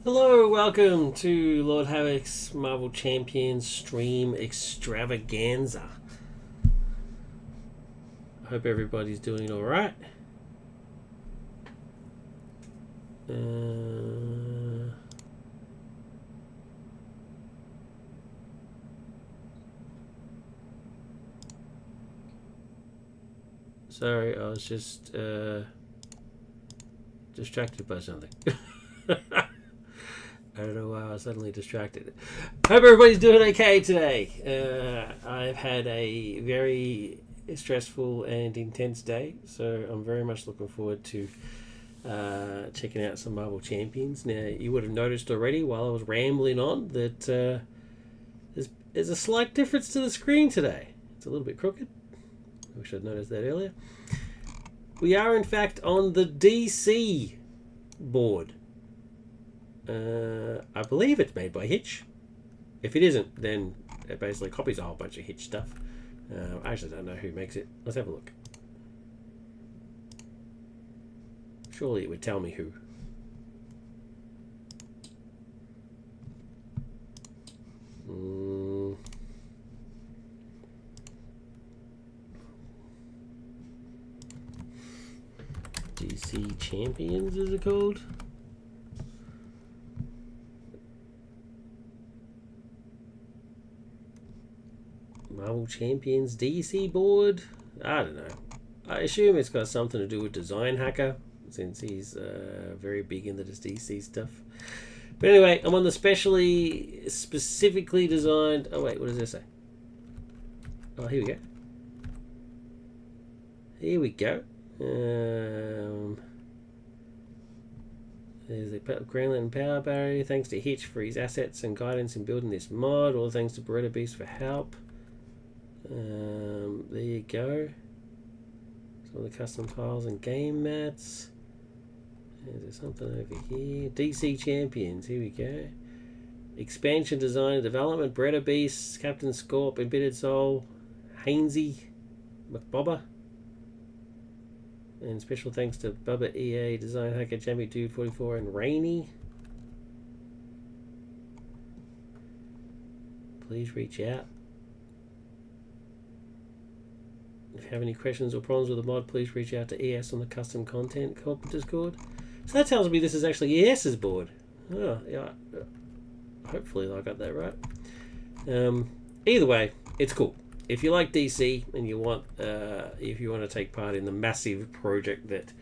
Hello, welcome to Lord Havoc's Marvel Champions stream extravaganza. I hope everybody's doing alright. Sorry, I was just distracted by something. I don't know why I was suddenly distracted. Hope everybody's doing okay today. I've had a very stressful and intense day, so I'm very much looking forward to checking out some Marvel Champions. Now, you would have noticed already while I was rambling on that there's a slight difference to the screen today. It's a little bit crooked. I wish I'd noticed that earlier. We are, in fact, on the DC board. I believe it's made by Hitch. If it isn't, then it basically copies a whole bunch of Hitch stuff. I actually don't know who makes it. Let's have a look. Surely it would tell me who. DC Champions is it called? Marvel Champions DC board? I don't know. I assume it's got something to do with Design Hacker, since he's very big into this DC stuff. But anyway, I'm on the specifically designed... Oh wait, what does this say? Oh, here we go. Here we go. There's the Green Lantern Power Barrier. Thanks to Hitch for his assets and guidance in building this mod. All thanks to Beretta Beast for help. There you go. Some of the custom tiles and game mats. Is there something over here? DC Champions. Here we go. Expansion design and development. Beretta Beast, Captain Scorp, Embittered Soul, Hainsey, McBobber. And special thanks to Bubba EA, Design Hacker, Jamie Dude 44, and Rainy. Please reach out. If you have any questions or problems with the mod, please reach out to ES on the Custom Content Discord. So that tells me this is actually ES's board. Oh, yeah. Hopefully I got that right. Either way, it's cool. If you like DC and you want, if you want to take part in the massive project that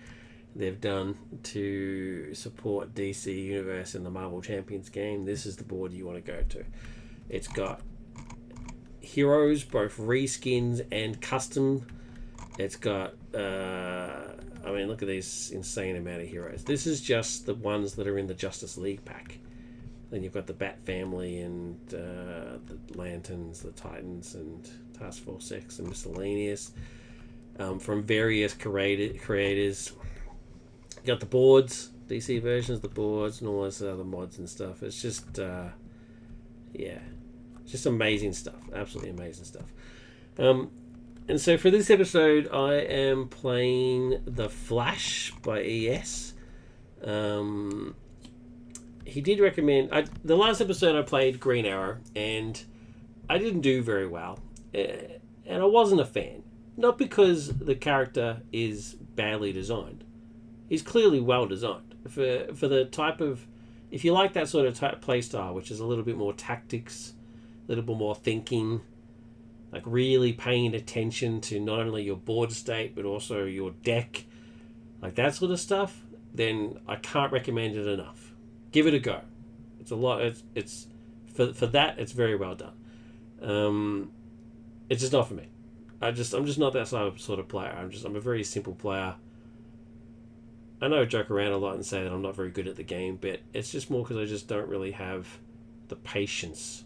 they've done to support DC Universe in the Marvel Champions game, this is the board you want to go to. It's got heroes, both reskins and custom. It's got, I mean, look at this insane amount of heroes. This is just the ones that are in the Justice League pack. Then you've got the Bat Family and the Lanterns, the Titans, and Task Force X and miscellaneous from various creators. You got the boards, DC versions, the boards, and all those other mods and stuff. It's just, yeah, just amazing stuff. Absolutely amazing stuff. And so for this episode, I am playing The Flash by ES. He did recommend... the last episode I played Green Arrow, and I didn't do very well. And I wasn't a fan. Not because the character is badly designed. He's clearly well designed. For the type of... If you like that sort of play style, which is a little bit more tactics, a little bit more thinking, like really paying attention to not only your board state, but also your deck, like that sort of stuff, then I can't recommend it enough. Give it a go. It's a lot. It's for that. It's very well done. It's just not for me. I'm just not that sort of player. I'm a very simple player. I know I joke around a lot and say that I'm not very good at the game, but it's just more because I just don't really have the patience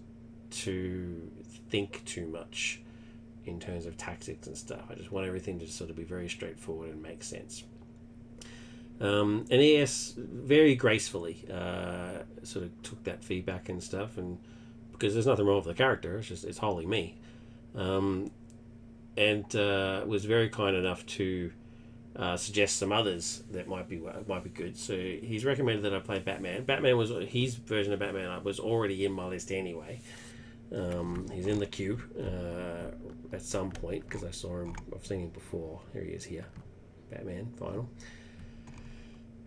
to think too much in terms of tactics and stuff. I just want everything to sort of be very straightforward and make sense. And ES very gracefully sort of took that feedback and stuff, and because there's nothing wrong with the character, it's wholly me, and was very kind enough to suggest some others that might be good. So he's recommended that I play Batman. Batman was his version of Batman was already in my list anyway. He's in the queue at some point because I saw him. I've seen him before. Here he is here, Batman final.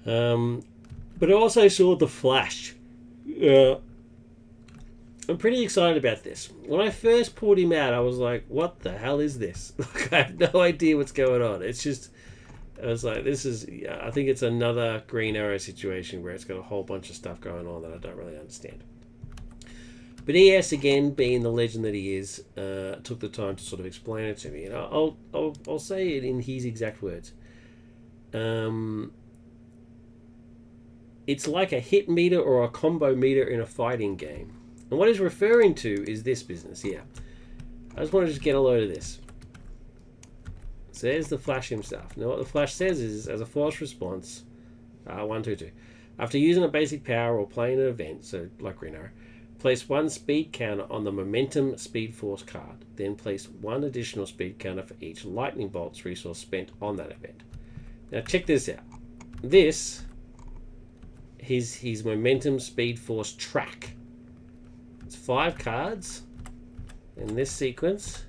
But I also saw the Flash. I'm pretty excited about this. When I first pulled him out, I was like, "What the hell is this?" Like, I have no idea what's going on. It's just, I was like, "This is." I think it's another Green Arrow situation where it's got a whole bunch of stuff going on that I don't really understand. But ES, again, being the legend that he is, took the time to sort of explain it to me. And I'll say it in his exact words. It's like a hit meter or a combo meter in a fighting game. And what he's referring to is this business here. I just want to just get a load of this. So there's the Flash himself. Now what the Flash says is, as a force response, 122. After using a basic power or playing an event, so like Green Arrow, place one speed counter on the Momentum Speed Force card. Then place one additional speed counter for each Lightning Bolt's resource spent on that event. Now check this out. This is his Momentum Speed Force track. It's 5 cards in this sequence.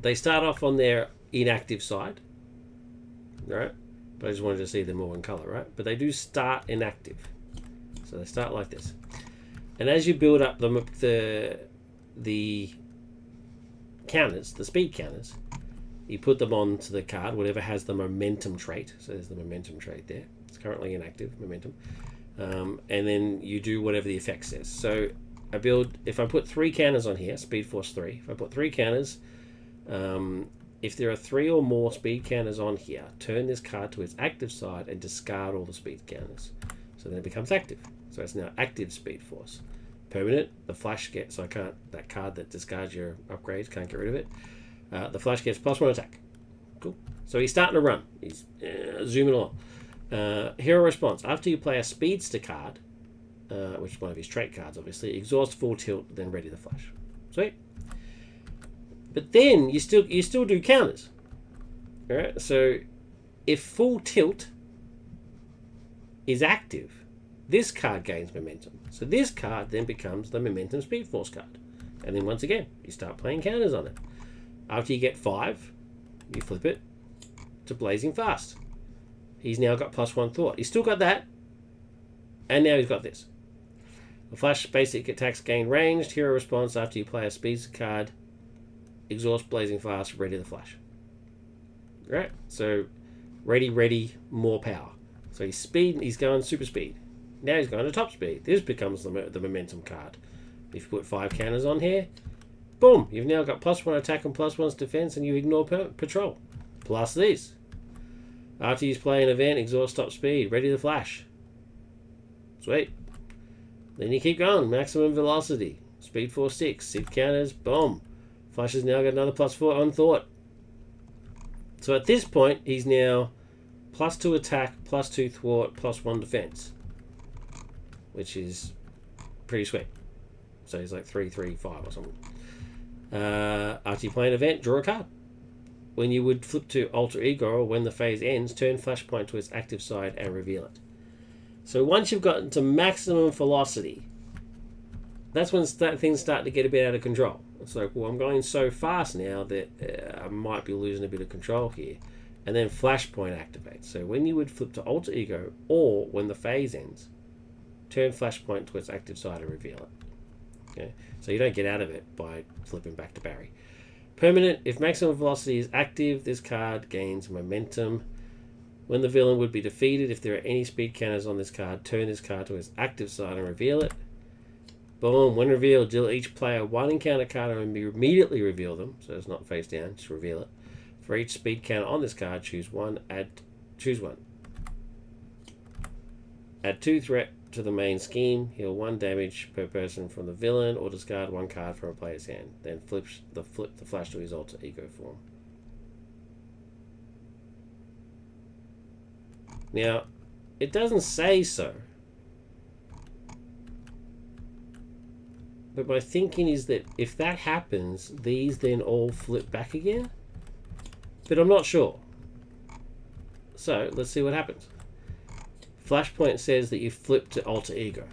They start off on their inactive side, right? But I just wanted to see them all in color, right? But they do start inactive. So they start like this. And as you build up the counters, the speed counters, you put them onto the card, whatever has the momentum trait. So there's the momentum trait there. It's currently inactive, momentum. And then you do whatever the effect says. So I build, if I put 3 counters on here, Speed Force 3, if I put 3 counters, if there are 3 or more speed counters on here, turn this card to its active side and discard all the speed counters. So then it becomes active. So it's now active Speed Force. Permanent, the Flash gets, so I can't, that card that discards your upgrades, can't get rid of it. The Flash gets +1 attack. Cool. So he's starting to run. He's zooming along. Hero response. After you play a Speedster card, which is one of his trait cards, obviously, exhaust full tilt, then ready the Flash. Sweet. But then you still do counters. All right. So if full tilt is active, this card gains momentum. So this card then becomes the Momentum Speed Force card. And then once again, you start playing counters on it. After you get 5, you flip it to Blazing Fast. He's now got +1 thought. He's still got that. And now he's got this. The Flash basic attacks gain ranged. Hero response after you play a Speedster card. Exhaust Blazing Fast, ready the Flash. Right? So, ready, more power. So he's going super speed. Now he's going to top speed. This becomes the momentum card. If you put 5 counters on here, boom, you've now got +1 attack and +1 defense, and you ignore patrol. Plus these. After you play an event, exhaust top speed, ready the Flash. Sweet. Then you keep going, maximum velocity, Speed Force 6 counters, boom. Flash has now got another +4 on thought. So at this point, he's now +2 attack, +2 thwart, +1 defense, which is pretty sweet. So he's like 3/3/5 or something. After you play an event, draw a card. When you would flip to Alter Ego, or when the phase ends, turn Flashpoint to its active side and reveal it. So once you've gotten to maximum velocity, that's when things start to get a bit out of control. It's like, well, I'm going so fast now that I might be losing a bit of control here. And then Flashpoint activates. So when you would flip to Alter Ego, or when the phase ends, turn Flashpoint to its active side and reveal it. Okay, so you don't get out of it by flipping back to Barry. Permanent, if maximum velocity is active, this card gains momentum. When the villain would be defeated, if there are any speed counters on this card, turn this card to its active side and reveal it. Boom, when revealed, deal each player 1 encounter card and immediately reveal them. So it's not face down, just reveal it. For each speed counter on this card, choose one. Add 2 threat to the main scheme, heal 1 damage per person from the villain, or discard 1 card from a player's hand. Then flip the Flash to his Alter Ego form. Now, it doesn't say so, but my thinking is that if that happens, these then all flip back again. but I'm not sure. So let's see what happens. Flashpoint says that you flip to alter ego.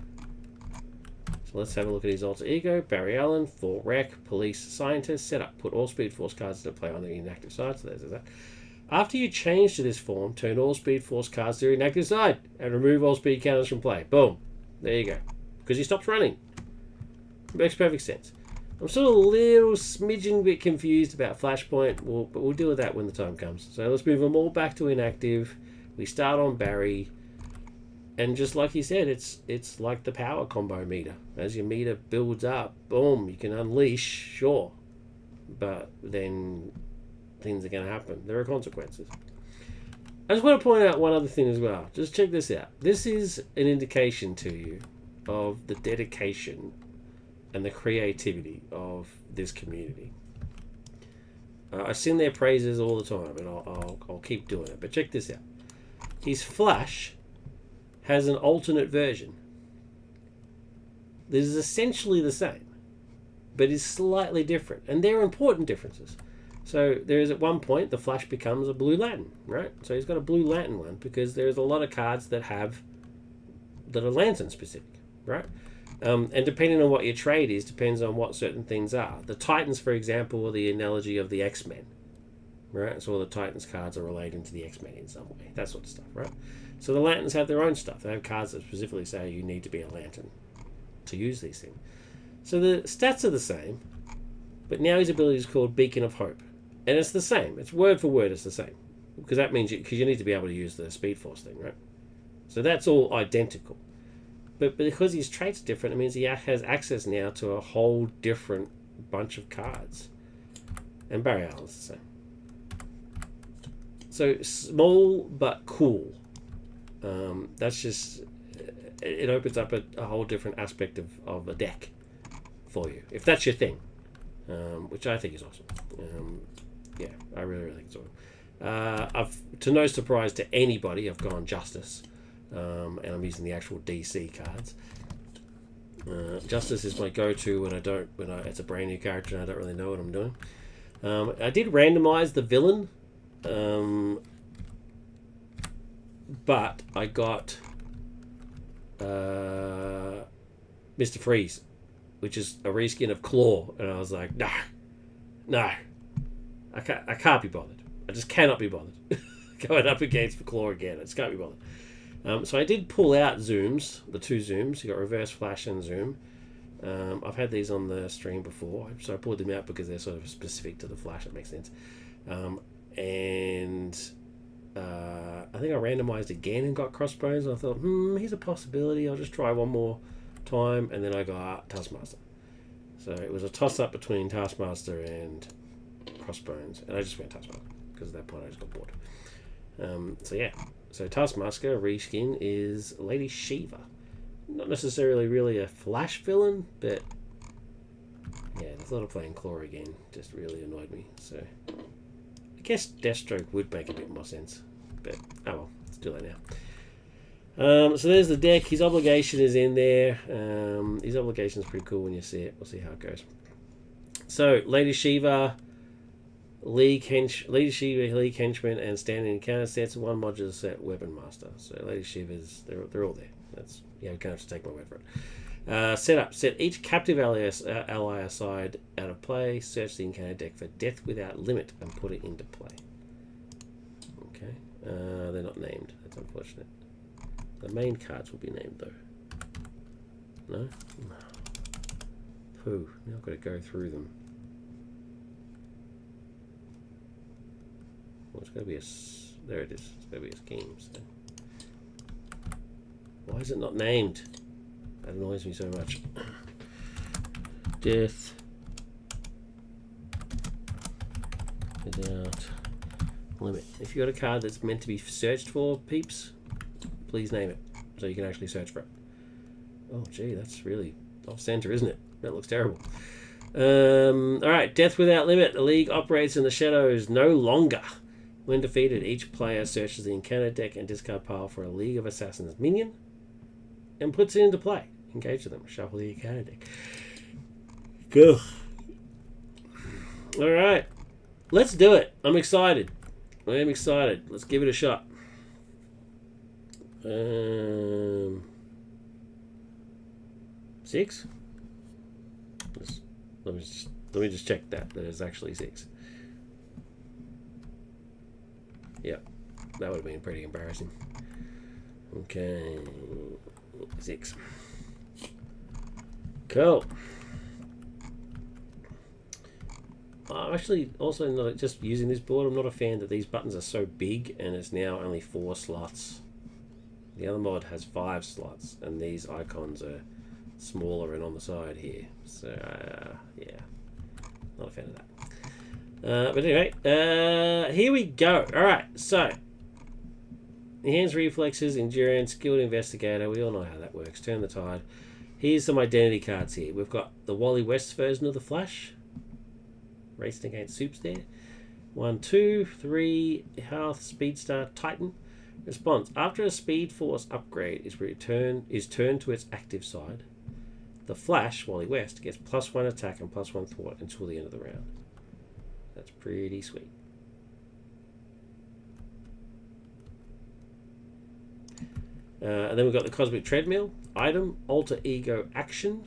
So let's have a look at his alter ego. Barry Allen, full rec, police, scientist, setup. Put all Speed Force cards into play on the inactive side. So there's that. After you change to this form, turn all Speed Force cards to your inactive side and remove all speed counters from play. Boom. There you go. Because he stops running. Makes perfect sense. I'm still a little smidgen bit confused about Flashpoint, but we'll deal with that when the time comes. So let's move them all back to inactive. We start on Barry. And just like he said, it's like the power combo meter. As your meter builds up, boom, you can unleash, sure. But then things are going to happen. There are consequences. I just want to point out one other thing as well. Just check this out. This is an indication to you of the dedication and the creativity of this community. I sing their praises all the time, and I'll keep doing it. But check this out. His Flash has an alternate version. This is essentially the same, but is slightly different, and there are important differences. So there is at one point the Flash becomes a Blue Lantern, right? So he's got a Blue Lantern one because there's a lot of cards that are Lantern specific, right? And depending on what your trade is, depends on what certain things are. The Titans, for example, are the analogy of the X-Men, right? So all the Titans cards are relating to the X-Men in some way, that sort of stuff, right? So the Lanterns have their own stuff. They have cards that specifically say you need to be a Lantern to use these things. So the stats are the same, but now his ability is called Beacon of Hope. And it's the same. It's word for word, it's the same. Because that means you need to be able to use the Speed Force thing, right? So that's all identical. But because his trait's different, it means he has access now to a whole different bunch of cards. And Barry Allen's the same. So small but cool. That's just, it opens up a whole different aspect of a deck for you, if that's your thing, which I think is awesome. Yeah, I really think it's awesome. To no surprise to anybody, I've gone Justice, and I'm using the actual DC cards. Justice is my go-to when it's a brand new character and I don't really know what I'm doing. I did randomize the villain. But I got Mr. Freeze, which is a reskin of Claw, and I was like, no, I can't be bothered. I just cannot be bothered going up against Claw again. I just can't be bothered. So I did pull out Zooms, the two Zooms. You got Reverse Flash and Zoom. I've had these on the stream before, so I pulled them out because they're sort of specific to the Flash. That makes sense. I think I randomized again and got Crossbones. And I thought, here's a possibility. I'll just try one more time. And then I got Taskmaster. So it was a toss-up between Taskmaster and Crossbones. And I just went Taskmaster because at that point I just got bored. So yeah. So Taskmaster reskin is Lady Shiva. Not necessarily really a Flash villain, but yeah, the thought of playing Claw again just really annoyed me. So I guess Deathstroke would make a bit more sense, but oh well, let's do that now. So there's the deck. His obligation is in there. His obligation is pretty cool when you see it. We'll see how it goes. So Lady Shiva, League Henchman, and standing encounter sets, one modular set, Weapon Master. So Lady Shiva's, they're all there. That's, yeah, you can't have to take my word for it. Setup. Set each captive ally aside out of play. Search the encounter deck for Death Without Limit and put it into play. Okay. They're not named. That's unfortunate. The main cards will be named though. No? No. Pooh. Now I've got to go through them. Well, it's got to be a... There it is. It's got to be a scheme. So. Why is it not named? That annoys me so much. Death Without Limit. If you got a card that's meant to be searched for, peeps, please name it so you can actually search for it. Oh, gee, that's really off center, isn't it? That looks terrible. Alright, Death Without Limit. The League operates in the shadows no longer. When defeated, each player searches the encounter deck and discard pile for a League of Assassins minion and puts it into play. Engage with them. Shuffle the encounter deck. Go. Alright. Let's do it. I'm excited. I am excited. Let's give it a shot. Six? Let me just check that it's actually 6. Yep, that would have been pretty embarrassing. Okay, 6. Cool. I'm actually also not just using this board. I'm not a fan that these buttons are so big and it's now only 4 slots. The other mod has 5 slots and these icons are smaller and on the side here. So yeah, not a fan of that. But anyway, here we go. Alright, so enhanced reflexes, endurance, skilled investigator. We all know how that works. Turn the tide. Here's some identity cards here. We've got the Wally West version of the Flash. Racing against Soups there. 1, 2, 3, health, Speedstar, Titan. Response. After a Speed Force upgrade is turned to its active side, the Flash, Wally West, gets +1 attack and +1 thwart until the end of the round. That's pretty sweet. And then we've got the Cosmic Treadmill. Item, Alter Ego Action.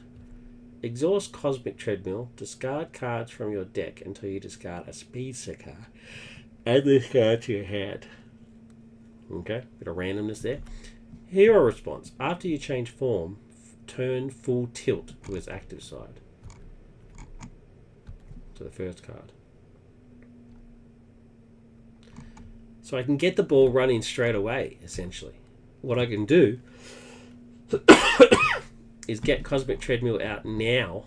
Exhaust Cosmic Treadmill. Discard cards from your deck until you discard a Speedster card. Add this card to your hand. Okay, bit of randomness there. Hero response. After you change form, turn full tilt to its active side. To the first card. So I can get the ball running straight away, essentially. What I can do is get Cosmic Treadmill out now,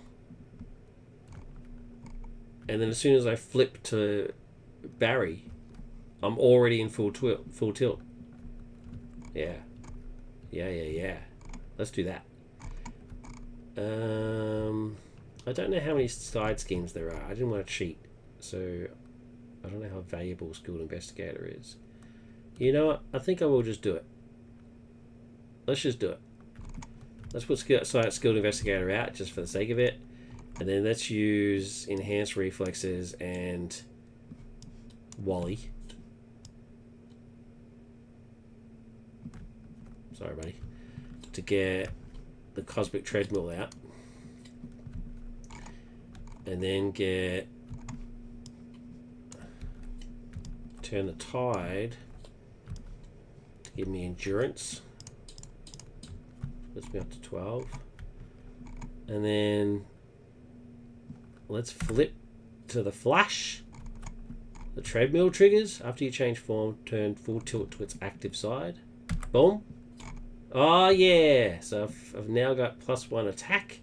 and then as soon as I flip to Barry, I'm already in full tilt. Yeah. Let's do that. I don't know how many side schemes there are. I didn't want to cheat, so I don't know how valuable Skilled Investigator is. You know what? I think I will just do it. Let's just do it. Let's put Skilled Investigator out just for the sake of it. And then let's use Enhanced Reflexes and Wally. Sorry, buddy. To get the Cosmic Treadmill out. And then get Turn the Tide to give me Endurance. Puts me up to 12. And then let's flip to the Flash. The Treadmill triggers. After you change form, turn full tilt to its active side. Boom. Oh yeah. So I've now got +1 attack.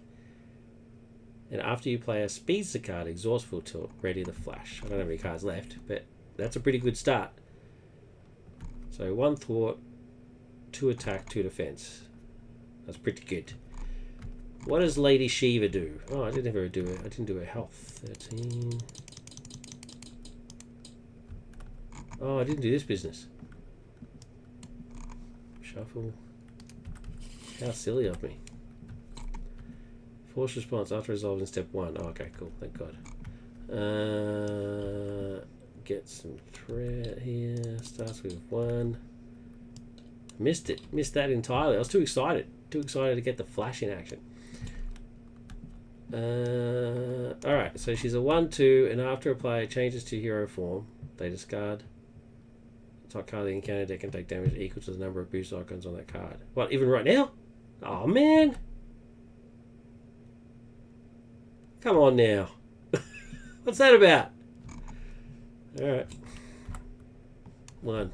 And after you play a Speedster card, exhaust full tilt, ready the Flash. I don't have any cards left, but that's a pretty good start. So 1 thwart, 2 attack, 2 defense. That's pretty good. What does Lady Shiva do? Oh, I didn't do her health. 13. Oh, I didn't do this business. Shuffle. How silly of me. Force response after resolving step 1. Oh, okay, cool. Thank God. Get some threat here. Starts with 1. Missed it. Missed that entirely. I was too excited. Too excited to get the Flash in action. Alright, so she's a 1/2, and after a player changes to hero form, they discard top card of the encounter deck and take damage equal to the number of boost icons on that card. What, even right now? Oh man! Come on now. What's that about? Alright. 1.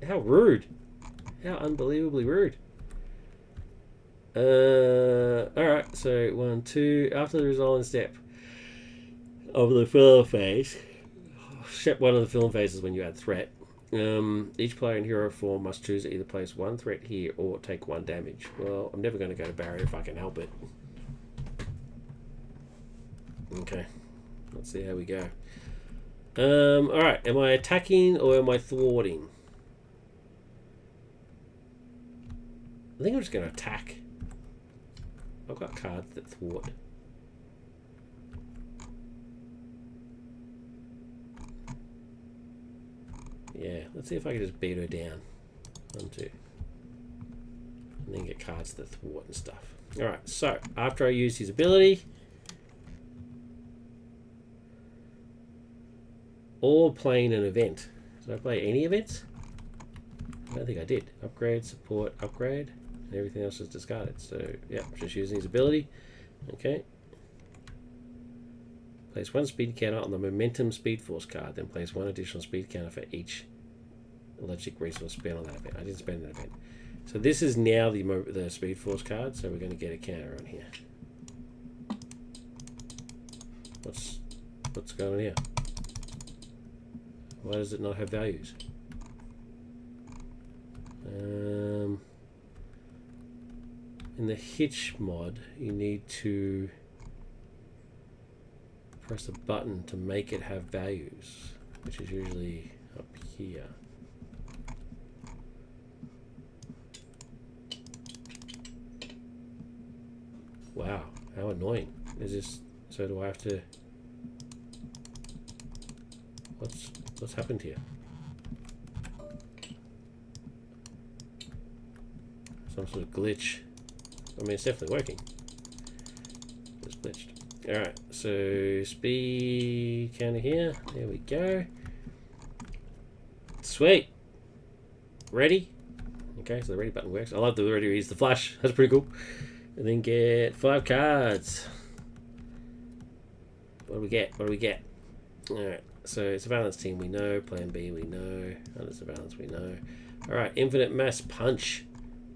How rude. How unbelievably rude. Alright, so 1, 2. After the resolving step of the film phase, step 1 of the film phase is when you add threat. Each player in hero form must choose to either place 1 threat here or take 1 damage. Well, I'm never going to go to Barrier if I can help it. Okay, let's see how we go. Alright, am I attacking or am I thwarting? I think I'm just going to attack. I've got cards that thwart. Yeah, let's see if I can just beat her down. 1, 2. And then get cards that thwart and stuff. Alright, so after I use his ability, or playing an event. Did I play any events? I don't think I did. Upgrade, support, upgrade, and everything else is discarded. So, yeah, just using his ability. Okay. Place 1 speed counter on the Momentum Speed Force card, then place 1 additional speed counter for each electric resource spent on that event. I didn't spend an event. So this is now the Speed Force card, so we're going to get a counter on here. What's going on here? Why does it not have values? In the hitch mod, you need to press a button to make it have values, which is usually up here. Wow, how annoying. Is this, so do I have to, what's happened here? Some sort of glitch. I mean, it's definitely working. It's glitched. Alright, so speed counter here. There we go. Sweet. Ready? Okay, so the ready button works. I love the ready is the flash. That's pretty cool. And then get 5 cards. What do we get? What do we get? Alright, so it's a balance team, we know. Plan B, we know. Under surveillance, we know. Alright, infinite mass punch.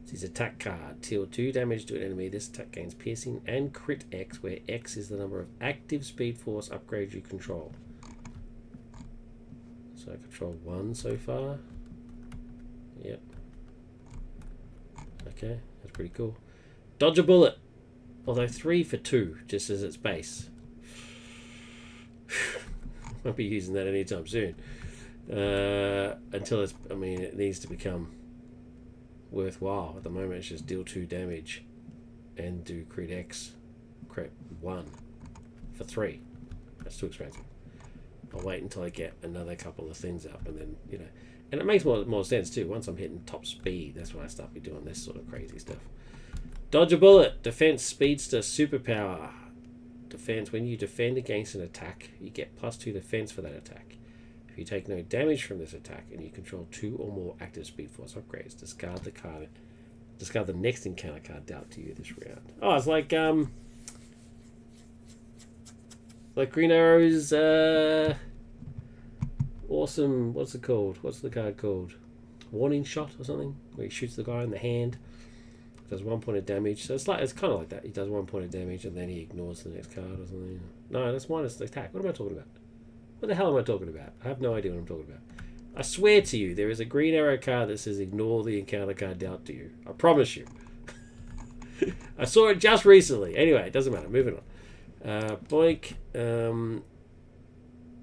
It's his attack card. Deal 2 damage to an enemy. This attack gains piercing and crit X, where X is the number of active Speed Force upgrades you control. So I control 1 so far. Yep. Okay, that's pretty cool. Dodge a bullet. Although 3 for 2, just as its base. Won't be using that anytime soon. Until it's, I mean, it needs to become worthwhile. At the moment, it's just deal 2 damage and do crit X, crit 1 for 3. That's too expensive. I'll wait until I get another couple of things up, and then, you know, and it makes more sense too. Once I'm hitting top speed, that's when I start doing this sort of crazy stuff. Dodge a bullet. Defense speedster superpower. Defense. When you defend against an attack, you get +2 defense for that attack. If you take no damage from this attack and you control 2 or more active Speed Force upgrades, discard the card. Discard the next encounter card dealt to you this round. Oh, it's like Green Arrow's awesome. What's it called? What's the card called? Warning shot or something, where he shoots the guy in the hand. Does 1 point of damage. So it's kind of like that. He does 1 point of damage and then he ignores the next card or something. No, that's minus the attack. What am I talking about? What the hell am I talking about? I have no idea what I'm talking about. I swear to you, there is a Green Arrow card that says ignore the encounter card dealt to you. I promise you. I saw it just recently. Anyway, it doesn't matter. Moving on. Boink.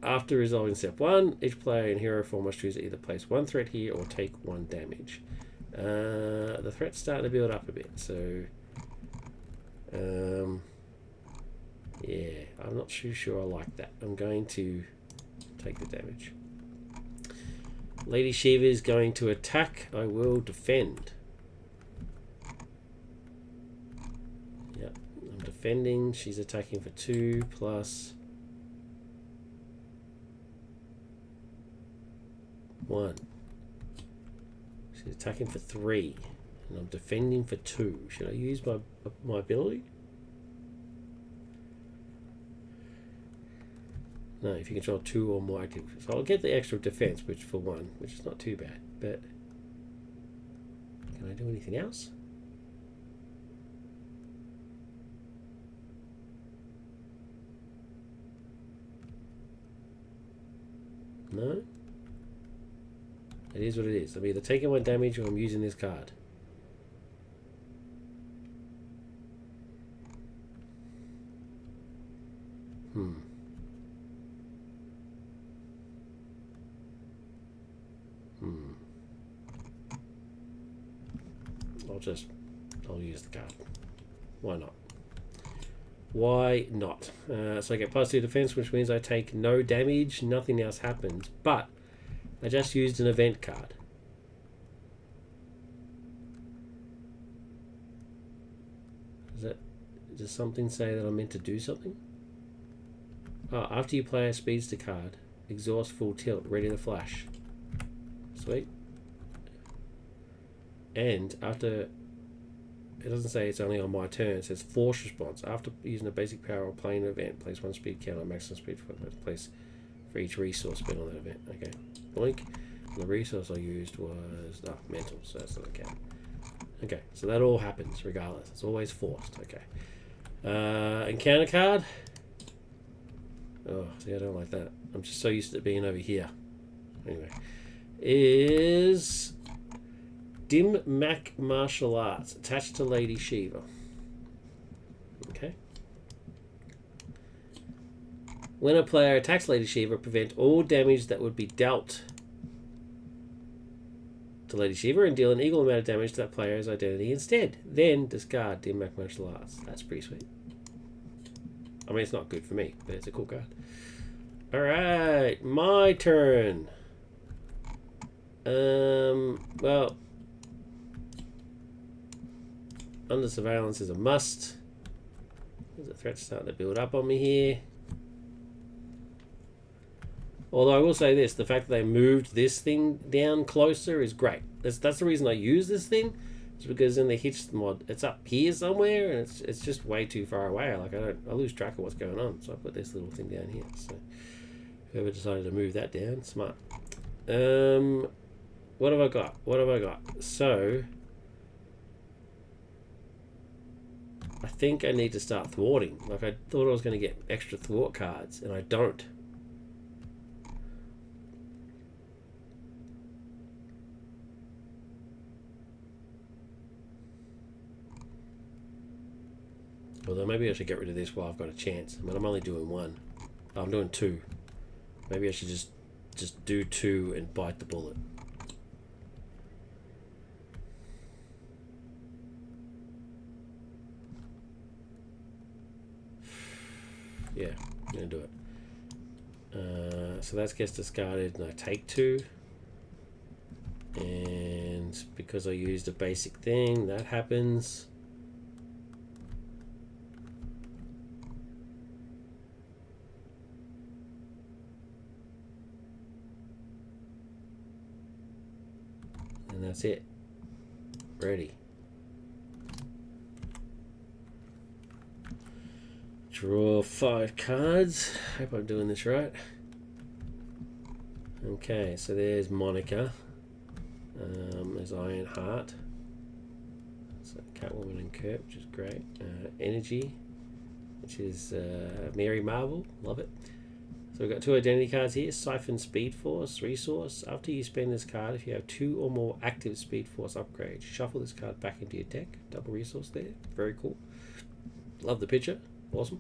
After resolving step 1, each player in hero form must choose to either place 1 threat here or take 1 damage. The threat's starting to build up a bit, so yeah, I'm not too sure I like that. I'm going to take the damage. Lady Shiva is going to attack. I will defend. Yep, I'm defending. She's attacking for 2 plus 1. She's attacking for 3, and I'm defending for 2. Should I use my ability? No, if you control 2 or more active. So I'll get the extra defense, which for 1, which is not too bad. But can I do anything else? No? It is what it is. I'm either taking 1 damage or I'm using this card. I'll use the card. Why not? Why not? So I get +2 defense, which means I take no damage. Nothing else happens. But I just used an event card. Does something say that I'm meant to do something? Oh, after you play a speedster card, exhaust full tilt, ready to flash. Sweet. And after, it doesn't say it's only on my turn, it says force response. After using a basic power or playing an event, place one speed count on maximum speed for place for each resource spent on that event. Okay. Blink. And the resource I used was mental, so that's not a count. Okay, so that all happens regardless. It's always forced. Okay. Encounter card. Oh, see, I don't like that. I'm just so used to it being over here. Anyway, is Dim Mak Martial Arts attached to Lady Shiva. Okay. When a player attacks Lady Shiva, prevent all damage that would be dealt to Lady Shiva and deal an equal amount of damage to that player's identity instead. Then discard Dim Mak Martial Arts. That's pretty sweet. I mean, it's not good for me, but it's a cool card. Alright, my turn. Well, under surveillance is a must. There's a threat starting to build up on me here. Although I will say this, the fact that they moved this thing down closer is great. That's the reason I use this thing. It's because in the Hitch mod, it's up here somewhere, and it's just way too far away. Like I lose track of what's going on. So I put this little thing down here. So whoever decided to move that down, smart. What have I got? What have I got? So I think I need to start thwarting. Like I thought I was going to get extra thwart cards, and I don't. Although maybe I should get rid of this while I've got a chance. I mean, I'm only doing one. Oh, I'm doing two. Maybe I should just do two and bite the bullet. Yeah, I'm going to do it. So that gets discarded and I take two. And because I used a basic thing, that happens. And that's it. Ready. Draw 5 cards. Hope I'm doing this right. Okay, so there's Monica. There's Ironheart. So Catwoman and Kurt, which is great. Energy, which is Mary Marvel. Love it. So we've got 2 identity cards here. Siphon Speed Force resource. After you spend this card, if you have 2 or more active Speed Force upgrades, shuffle this card back into your deck. Double resource there. Very cool. Love the picture. Awesome.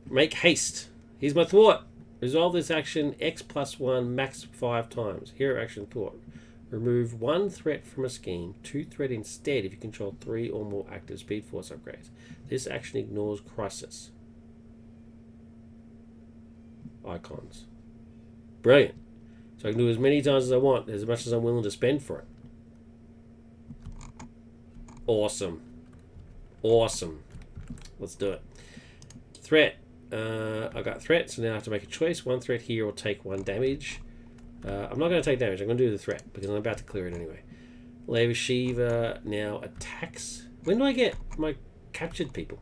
Make haste. Here's my thwart. Resolve this action X+1 max 5 times. Hero action thwart. Remove 1 threat from a scheme, 2 threat instead if you control 3 or more active Speed Force upgrades. This action ignores crisis icons. Brilliant. So I can do as many times as I want, as much as I'm willing to spend for it. Awesome. Awesome. Let's do it. Threat. I got threat, so now I have to make a choice. 1 threat here or take 1 damage. I'm not going to take damage. I'm going to do the threat because I'm about to clear it anyway. Lady Shiva now attacks. When do I get my captured people?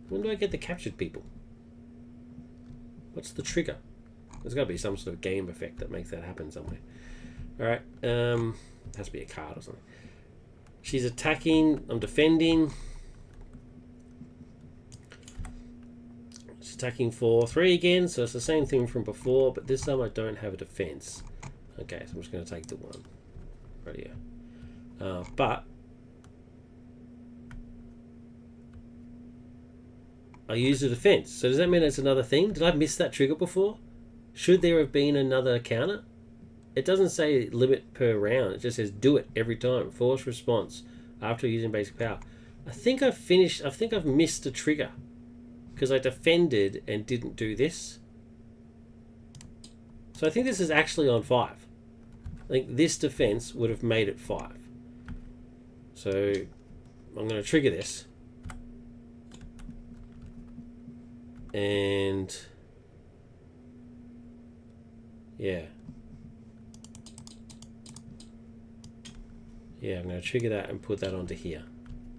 When do I get the captured people? What's the trigger? There's got to be some sort of game effect that makes that happen somewhere. Alright. Has to be a card or something. She's attacking. I'm defending. She's attacking for 3 again, so it's the same thing from before, but this time I don't have a defense. Okay, so I'm just going to take the 1 right here. But I used a defense, so does that mean it's another thing? Did I miss that trigger before? Should there have been another counter? It doesn't say limit per round. It just says do it every time. Force response after using basic power. I think I've finished. I think I've missed a trigger because I defended and didn't do this. So I think this is actually on 5. I think this defense would have made it 5. So I'm going to trigger this. And yeah. Yeah, I'm going to trigger that and put that onto here.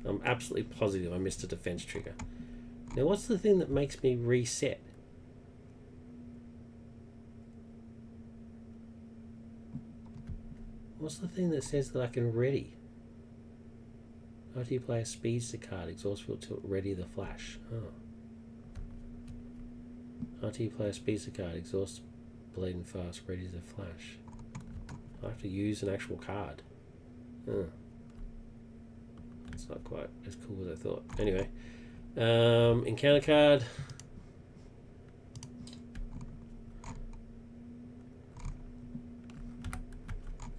I'm absolutely positive I missed a defense trigger. Now what's the thing that makes me reset? What's the thing that says that I can ready? After you play a speedster card, exhaust field tilt, ready the flash. Oh. After you play a speedster card, exhaust bleeding fast, ready the flash. I have to use an actual card. Oh. It's not quite as cool as I thought. Anyway, encounter card.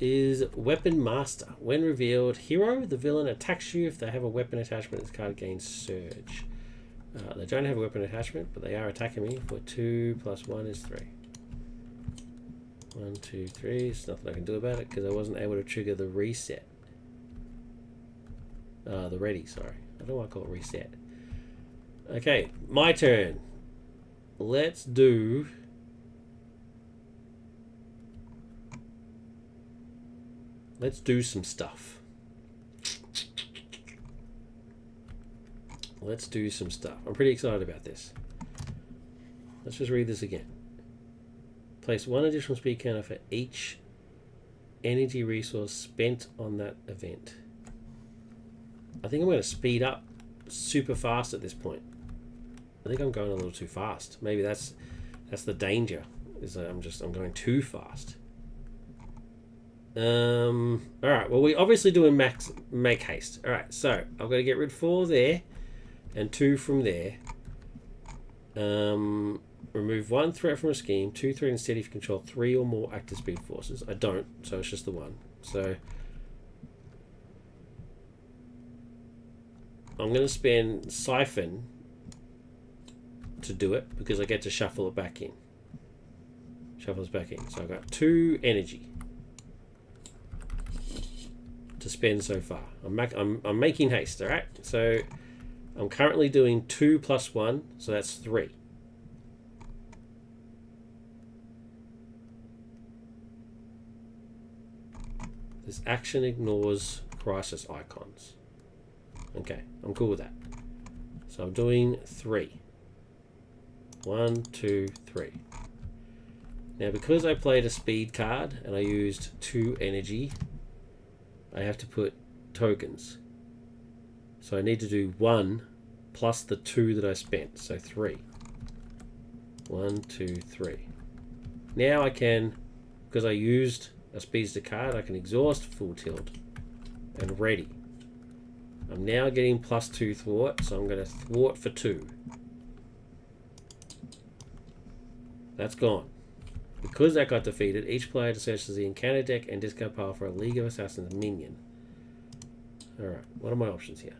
Is Weapon Master. When revealed, hero, the villain attacks you. If they have a weapon attachment, this card gains Surge. They don't have a weapon attachment, but they are attacking me for 2 + 1 is 3. 1, 2, 3. There's nothing I can do about it because I wasn't able to trigger the reset. The ready, sorry. I don't know why I call it reset. Okay, my turn. Let's do... Let's do some stuff. Let's do some stuff. I'm pretty excited about this. Let's just read this again. Place 1 additional speed counter for each energy resource spent on that event. I think I'm going to speed up super fast at this point. I think I'm going a little too fast. Maybe that's the danger. Is that I'm going too fast. All right. Well, we obviously doing make haste. All right. So I've got to get rid of 4 there, and 2 from there. Remove 1 threat from a scheme. 2 threat instead if you control 3 or more active speed forces. I don't, so it's just the 1. So I'm going to spend Siphon to do it because I get to shuffle it back in. Shuffle it back in. So I've got 2 energy to spend so far. I'm making haste, all right? So I'm currently doing 2 + 1, so that's 3. This action ignores crisis icons. Okay, I'm cool with that. So I'm doing 3. 1, 2, 3. Now because I played a speed card and I used 2 energy, I have to put tokens. So I need to do 1 plus the 2 that I spent, so 3. 1, 2, 3. Now I can, because I used a speedster card, I can exhaust, full tilt, and ready. I'm now getting +2 thwart, so I'm going to thwart for 2. That's gone. Because that got defeated, each player searches the encounter deck and discard pile for a League of Assassins minion. Alright, what are my options here?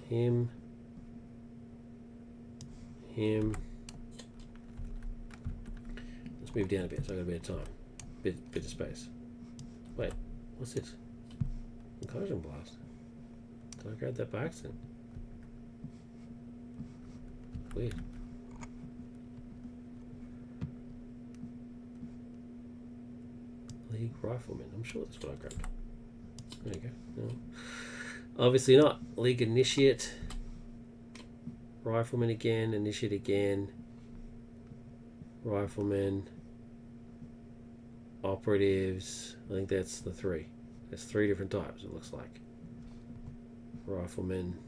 Him. Let's move down a bit so I got a bit of time. Bit of space. Wait, what's this? Concussion blast. Did I grab that by accident? Weird. League Rifleman. I'm sure that's what I grabbed. There you go. No. Obviously not. League Initiate. Rifleman again. Initiate again. Rifleman. Operatives. I think that's the 3. There's 3 different types, it looks like. Rifleman.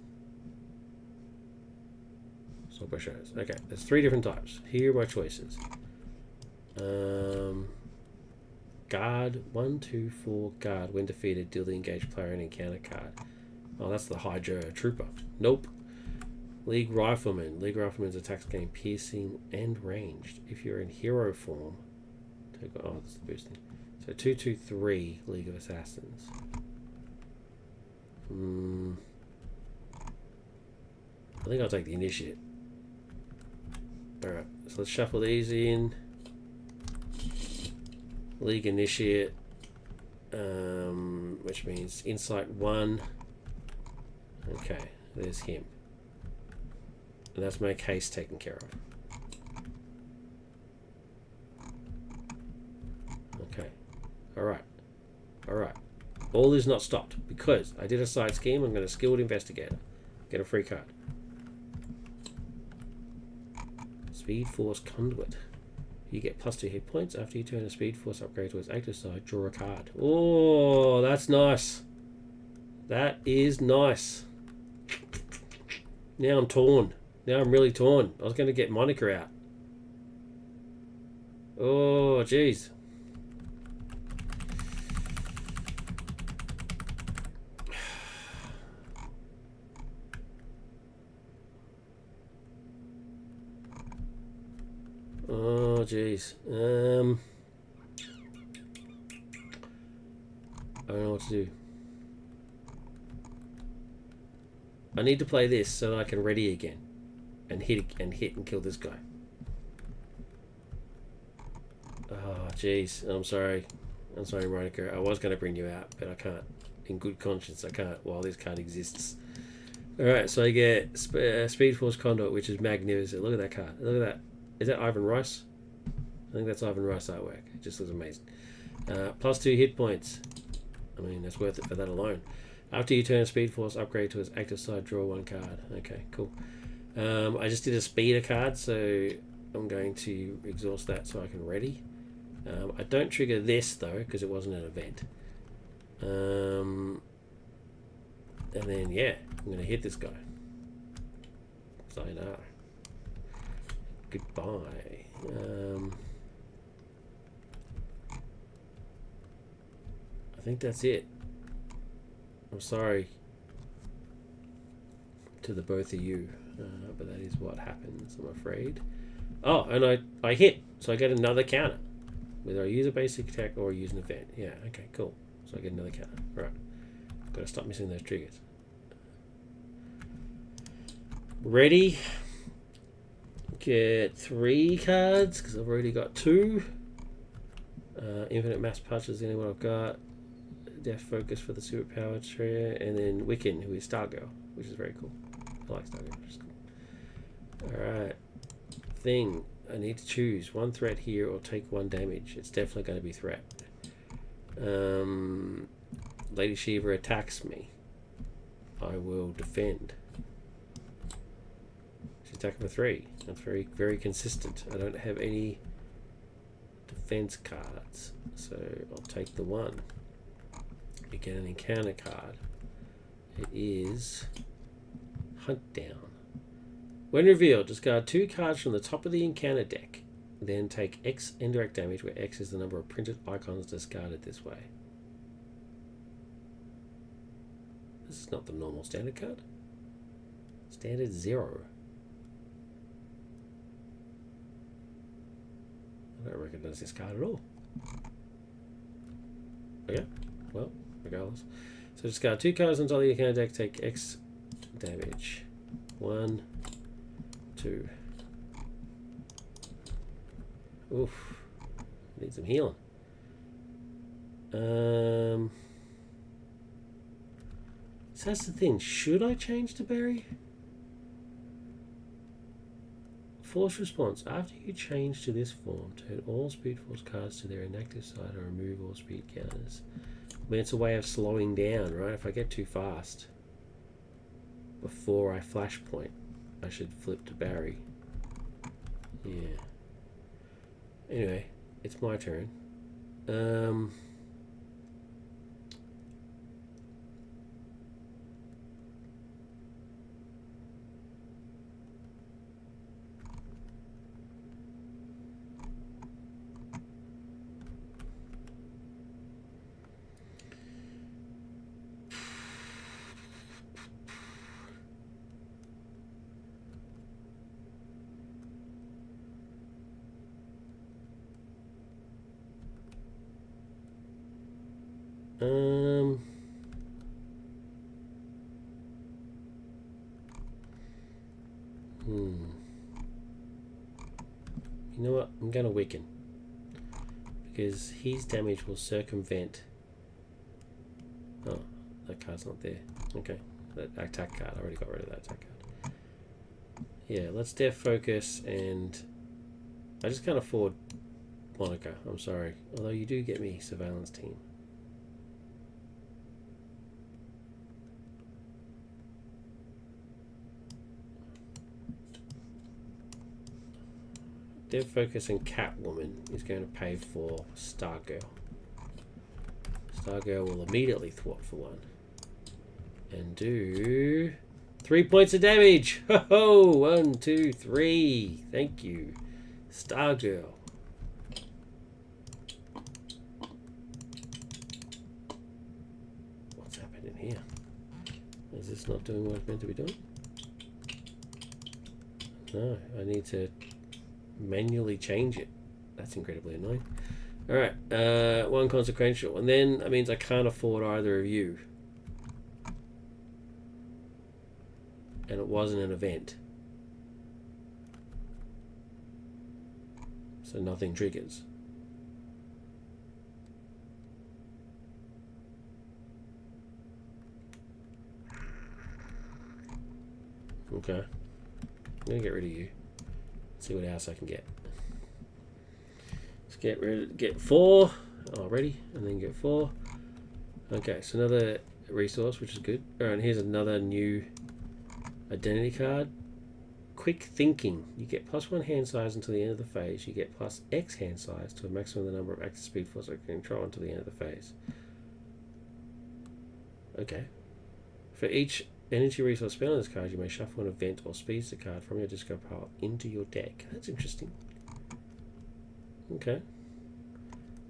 Software shows. Okay, there's 3 different types. Here are my choices. Guard. 1, 2, 4. Guard. When defeated, deal the engaged player an encounter card. Oh, that's the Hydra Trooper. Nope. League Rifleman. League Rifleman's attacks gain piercing and ranged. If you're in hero form, take. Oh, that's the boosting. So 2, 2, 3. League of Assassins. I think I'll take the initiate. Alright, so let's shuffle these in. League Initiate, which means Insight 1. Okay, there's him. And that's my case taken care of. Okay. Alright. Alright. All is not stopped because I did a side scheme. I'm going to Skilled Investigator. Get a free card. Speed Force Conduit. You get +2 hit points. After you turn a Speed Force upgrade to its active side, draw a card. Oh, that's nice. That is nice. Now I'm torn. Now I'm really torn. I was going to get Monica out. Oh, jeez. Oh, jeez. I don't know what to do. I need to play this so that I can ready again and hit and kill this guy. Oh, jeez. I'm sorry. I'm sorry, Monica. I was going to bring you out, but I can't. In good conscience, I can't while this card exists. Alright, so I get Speed Force Conduit, which is magnificent. Look at that card. Look at that. Is that Ivan Rice? I think that's Ivan Rice artwork. It just looks amazing. +2 hit points. I mean, that's worth it for that alone. After you turn a Speed Force upgrade to its active side, draw 1 card. Okay, cool. I just did a Speeder card, so I'm going to exhaust that so I can ready. I don't trigger this, though, because it wasn't an event. And then, yeah, I'm going to hit this guy. Sayonara. Goodbye. I think that's it. I'm sorry to the both of you, but that is what happens, I'm afraid. Oh, and I hit, so I get another counter. Whether I use a basic attack or use an event. Yeah, okay, cool. So I get another counter. Right. Got to stop missing those triggers. Ready. Get 3 cards, because I've already got 2. Infinite Mass Punch is the only one I've got. Death Focus for the superpower trigger, and then Wiccan, who is Stargirl, which is very cool. I like Stargirl, which is cool. Alright. Thing. I need to choose 1 threat here or take 1 damage. It's definitely going to be threat. Lady Shiva attacks me. I will defend. She's attacking for 3. That's very, very consistent. I don't have any defense cards, so I'll take the 1. You get an encounter card. It is Hunt Down. When revealed, discard 2 cards from the top of the encounter deck. Then take X indirect damage, where X is the number of printed icons discarded this way. This is not the normal standard card. Standard 0. I don't recognize this card at all. Okay, well, regardless. So discard 2 cards on top of the encounter deck, take X damage. 1, 2. Oof. Need some healing. So that's the thing. Should I change to Barry? Force response. After you change to this form, turn all Speed Force cards to their inactive side or remove all speed counters. I mean, it's a way of slowing down, right? If I get too fast before I flashpoint, I should flip to Barry. Yeah. Anyway, it's my turn. You know what? I'm going to weaken. Because his damage will circumvent... Oh, that card's not there. Okay. That attack card. I already got rid of that attack card. Yeah, let's def focus, and... I just can't afford Monica. I'm sorry. Although you do get me surveillance team. Dev Focus and Catwoman is going to pay for Stargirl. Stargirl will immediately thwart for 1. And do 3 points of damage. Ho ho! 1, 2, 3. Thank you. Stargirl. What's happening here? Is this not doing what it's meant to be doing? No, I need to manually change it. That's incredibly annoying. Alright, 1 consequential. And then that means I can't afford either of you. And it wasn't an event. So nothing triggers. Okay. I'm going to get rid of you. See what else I can get. Let's get 4 already, and then get 4. Okay, so another resource, which is good. Alright, and here's another new identity card. Quick thinking. You get +1 hand size until the end of the phase. You get +X hand size to a maximum of the number of active speed force I can control until the end of the phase. Okay. For each energy resource spent on this card, you may shuffle an event or speedster card from your discard pile into your deck. That's interesting. Okay.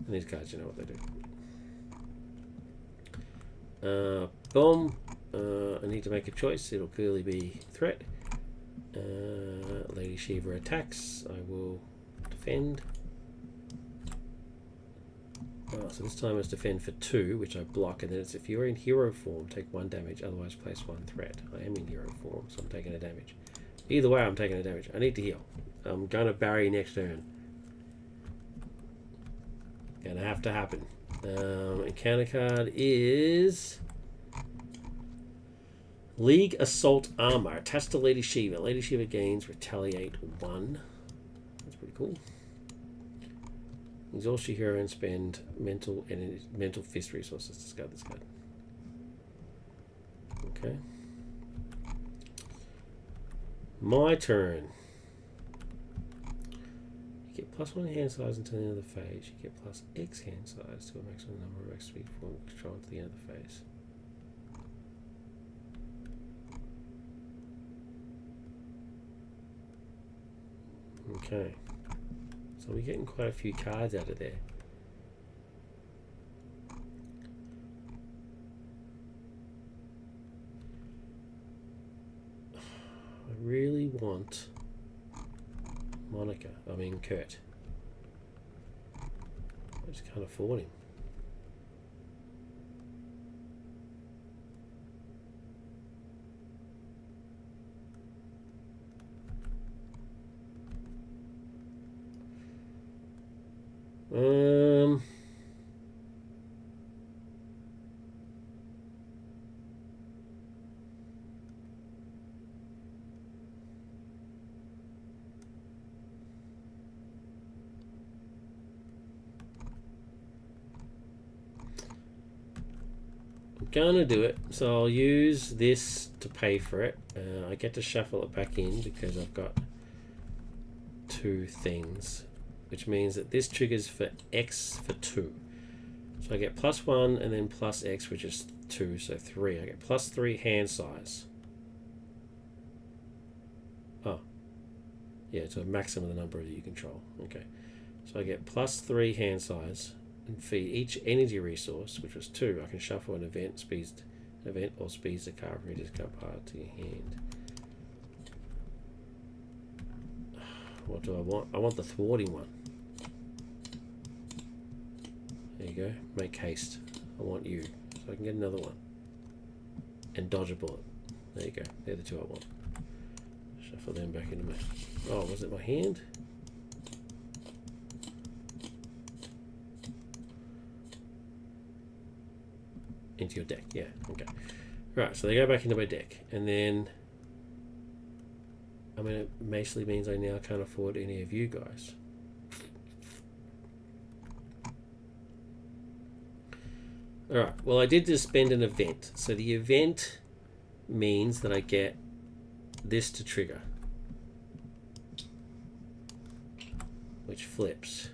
And these cards, you know what they do. Boom. I need to make a choice. It'll clearly be threat. Lady Shiva attacks. I will defend. Oh, so this time it's defend for 2, which I block, and then it's if you're in hero form, take 1 damage, otherwise place 1 threat. I am in hero form, so I'm taking a damage. Either way, I'm taking a damage. I need to heal. I'm gonna Barry next turn. Gonna have to happen. Encounter card is League Assault Armor. Attached to Lady Shiva. Lady Shiva gains Retaliate 1. That's pretty cool. Exhaust your hero and spend mental fist resources to discard this card. Okay. My turn. You get +1 hand size until the end of the phase. You get +X hand size to a maximum number of X speed form control until the end of the phase. Okay. So we're getting quite a few cards out of there. I really want Kurt. I just can't afford him. Gonna do it, so I'll use this to pay for it. I get to shuffle it back in because I've got 2 things, which means that this triggers for X for 2. So I get +1 and then +X, which is 2, so 3. I get +3 hand size. Oh, yeah, to a maximum of the number that you control. Okay, so I get +3 hand size. And for each energy resource, which was 2, I can shuffle an event or speeds a card from your discard pile to your hand. What do I want? I want the thwarting one. There you go. Make haste. I want you. So I can get another one. And dodge a bullet. There you go. They're the 2 I want. Shuffle them back into my... Oh, was it my hand? into your deck. Yeah, okay. Right, so they go back into my deck. And then, I mean, it basically means I now can't afford any of you guys. Alright, well I did just spend an event. So the event means that I get this to trigger, which flips.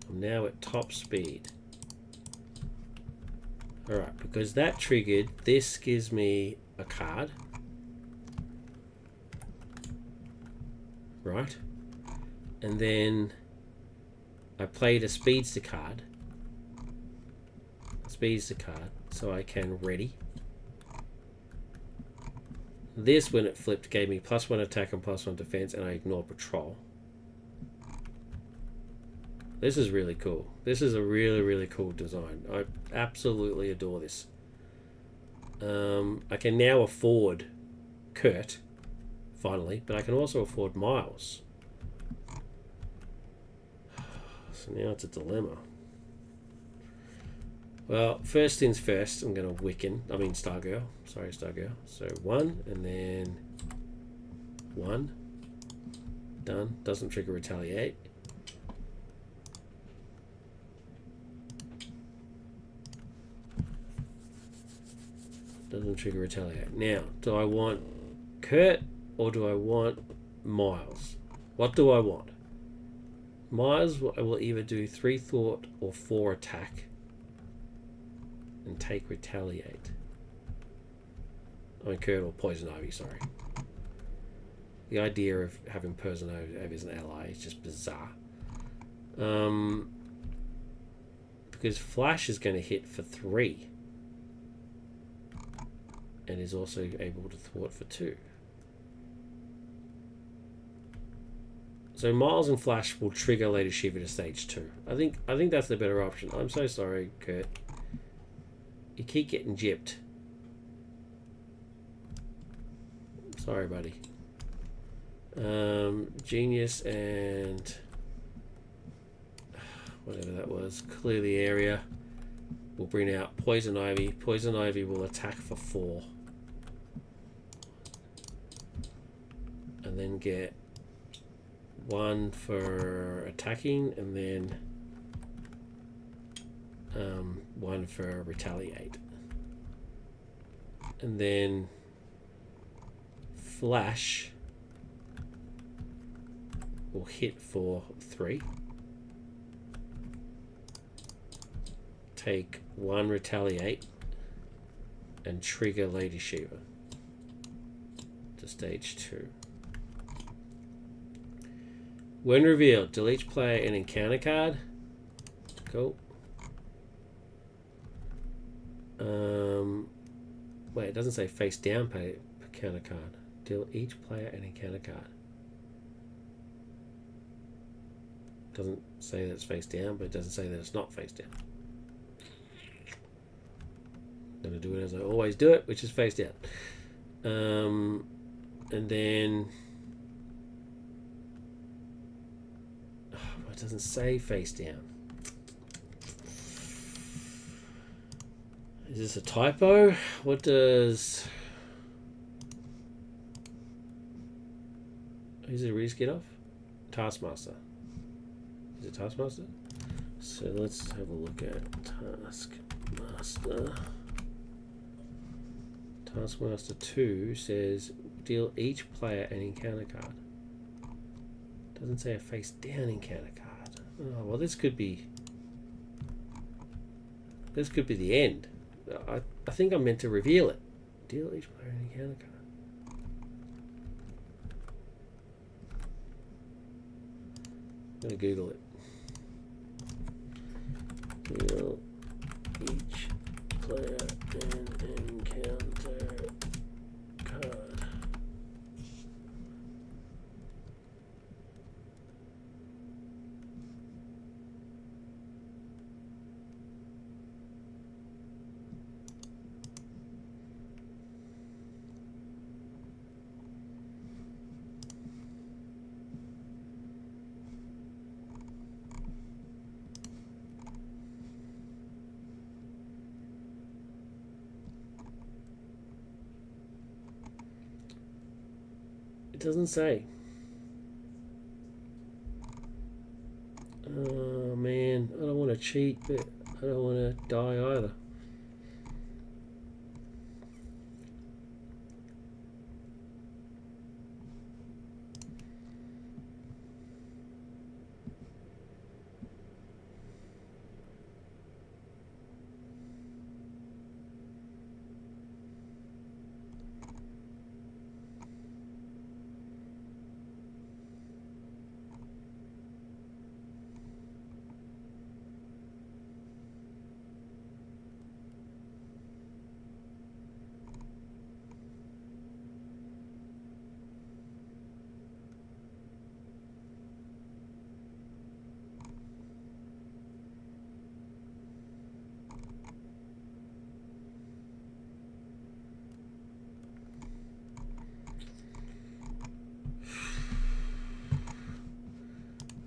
I'm now at top speed. Alright, because that triggered, this gives me a card. Right? And then I played a speedster card. Speedster card, so I can ready. This, when it flipped, gave me +1 attack and +1 defense, and I ignore patrol. This is really cool. This is a really, really cool design. I absolutely adore this. I can now afford Kurt, finally, but I can also afford Miles. So now it's a dilemma. Well, first things first, I'm going to Stargirl. Sorry, Stargirl. So 1, and then 1. Done. Doesn't trigger retaliate. Doesn't trigger retaliate. Now, do I want Kurt or do I want Miles? What do I want? Miles, I will either do 3 thought or 4 attack. And take retaliate. I mean, Kurt or Poison Ivy, sorry. The idea of having Poison Ivy as an ally is just bizarre. Because Flash is going to hit for 3. And is also able to thwart for 2. So Miles and Flash will trigger Lady Shiva to stage 2. I think that's the better option. I'm so sorry, Kurt. You keep getting gypped. Sorry, buddy. Genius and whatever that was. Clear the area. We'll bring out Poison Ivy. Poison Ivy will attack for 4. And then get 1 for attacking, and then 1 for retaliate. And then Flash will hit for 3. Take 1 retaliate and trigger Lady Shiva to stage 2. When revealed, delete each player an encounter card. Cool. Wait, it doesn't say face down pay encounter card. Deal each player an encounter card. Doesn't say that it's face down, but it doesn't say that it's not face down. I'm gonna do it as I always do it, which is face down. And then it doesn't say face down. Is this a typo? What does... Who's the Reese get off? Taskmaster. Is it Taskmaster? So let's have a look at Taskmaster. Taskmaster 2 says deal each player an encounter card. Doesn't say a face down encounter card. Oh, well, this could be the end. I think I'm meant to reveal it. Deal each player an encounter card. I'm gonna Google it. Deal each player an encounter card. It doesn't say. Oh man, I don't want to cheat, but I don't want to die either.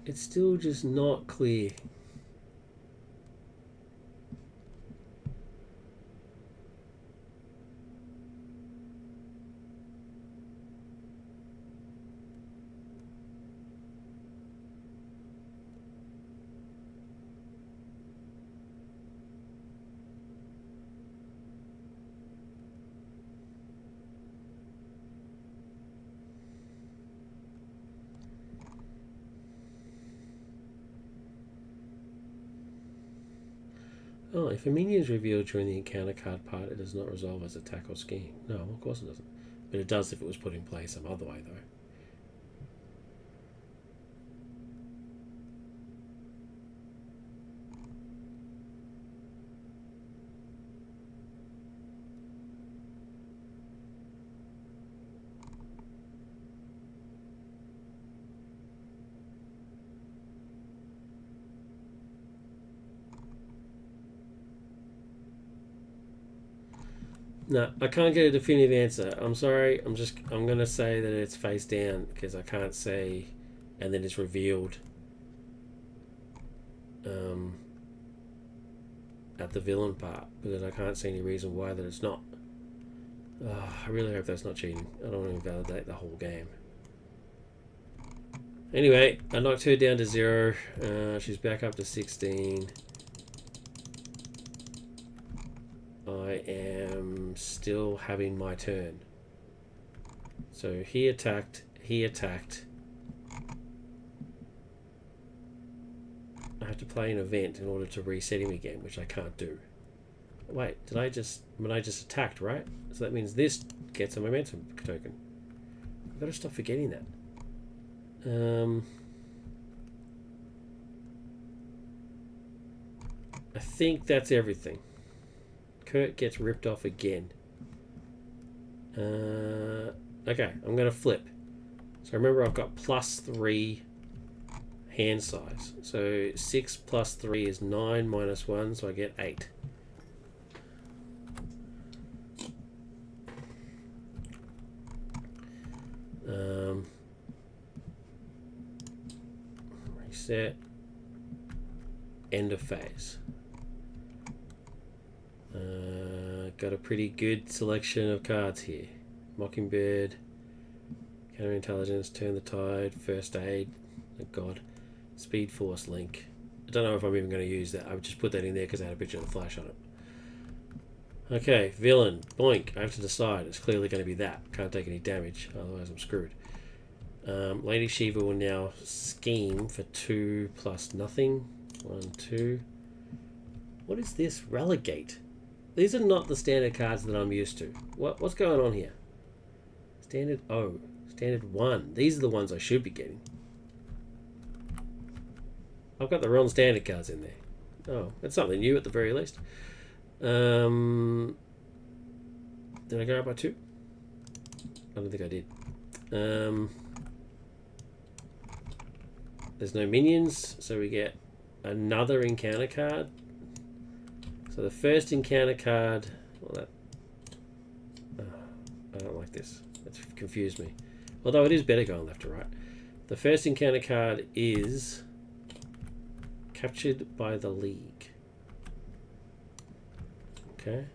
It's still just not clear. Oh, if a minion is revealed during the encounter card part, it does not resolve as attack or scheme. No, of course it doesn't. But it does if it was put in play some other way, though. No, I can't get a definitive answer. I'm sorry. I'm gonna say that it's face down because I can't say, and then it's revealed at the villain part because I can't see any reason why that it's not. Oh, I really hope that's not cheating. I don't want to invalidate the whole game. Anyway, I knocked her down to 0. She's back up to 16. I am still having my turn. So he attacked. I have to play an event in order to reset him again, which I can't do. Wait, I just attacked, right? So that means this gets a momentum token. I've got to stop forgetting that. I think that's everything. Kurt gets ripped off again. Okay, I'm going to flip. So remember I've got +3 hand size. So 6 plus 3 is 9 minus 1, so I get 8. Reset. End of phase. Got a pretty good selection of cards here. Mockingbird, Counterintelligence, Turn the Tide, First Aid, thank God, Speed Force Link. I don't know if I'm even going to use that. I would just put that in there because I had a picture of the Flash on it. Okay, villain, boink. I have to decide. It's clearly going to be that. Can't take any damage, otherwise I'm screwed. Lady Shiva will now scheme for 2 plus nothing. 1, 2. What is this? Relegate. These are not the standard cards that I'm used to. What's going on here? Standard O. Standard 1. These are the ones I should be getting. I've got the wrong standard cards in there. Oh, that's something new at the very least. Did I go up by 2? I don't think I did. There's no minions, so we get another encounter card. So the first encounter card, well, I don't like this. That's confused me. Although it is better going left to right. The first encounter card is captured by the League. Okay.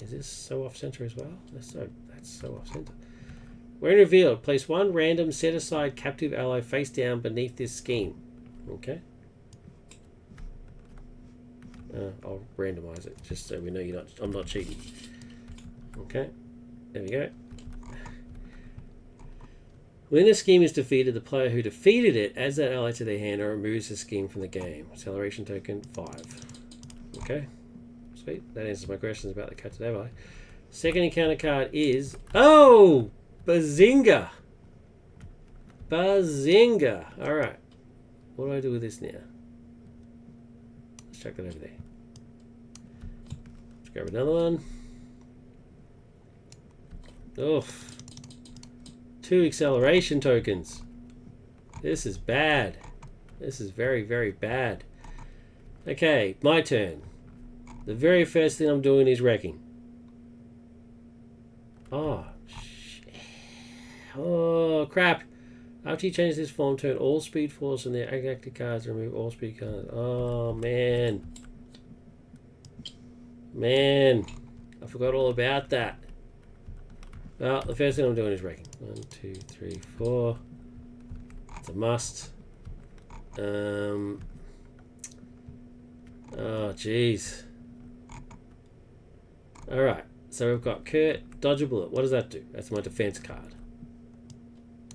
Is this so off center as well? That's so off center. When revealed, place one random set-aside captive ally face down beneath this scheme. Okay. I'll randomize it just so we know I'm not cheating. Okay. There we go. When the scheme is defeated, the player who defeated it adds that ally to their hand or removes the scheme from the game. Acceleration token 5. Okay. Sweet. That answers my questions about the captive ally. Second encounter card is... Oh! Bazinga! Bazinga! Alright. What do I do with this now? Let's chuck that over there. Let's grab another one. Oof. 2 acceleration tokens. This is bad. This is very, very bad. Okay, my turn. The very first thing I'm doing is wrecking. Oh, shit. Oh, crap. After you change this form, turn all speed force and their active cards and remove all speed cards. Oh, man. Man. I forgot all about that. Well, the first thing I'm doing is wrecking. 1, 2, 3, 4. It's a must. Oh, jeez. Alright. So we've got Kurt, dodge a bullet. What does that do? That's my defense card.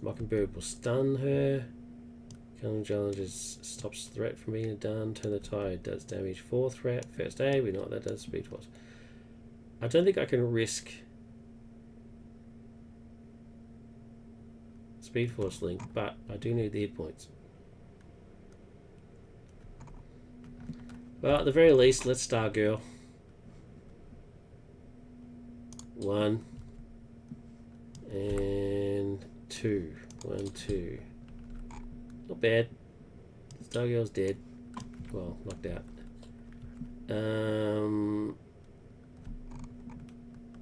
Mockingbird will stun her. Killing challenges stops threat from being done. Turn the tide does damage 4 threat. First aid, we know what that does. Speed force. I don't think I can risk Speed Force link, but I do need the hit points. Well, at the very least, let's Star Girl. 1 and 2. 1, 2. Not bad. Stargirl's dead. Well, knocked out.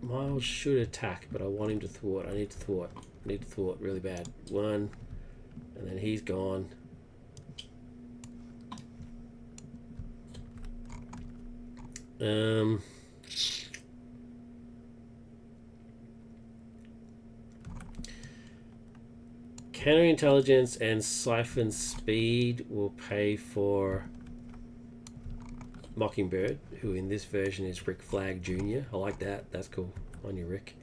Miles should attack, but I want him to thwart. I need to thwart. I need to thwart really bad. 1, and then he's gone. Counterintelligence and siphon speed will pay for Mockingbird, who in this version is Rick Flag Jr. I like that. That's cool. On you, Rick.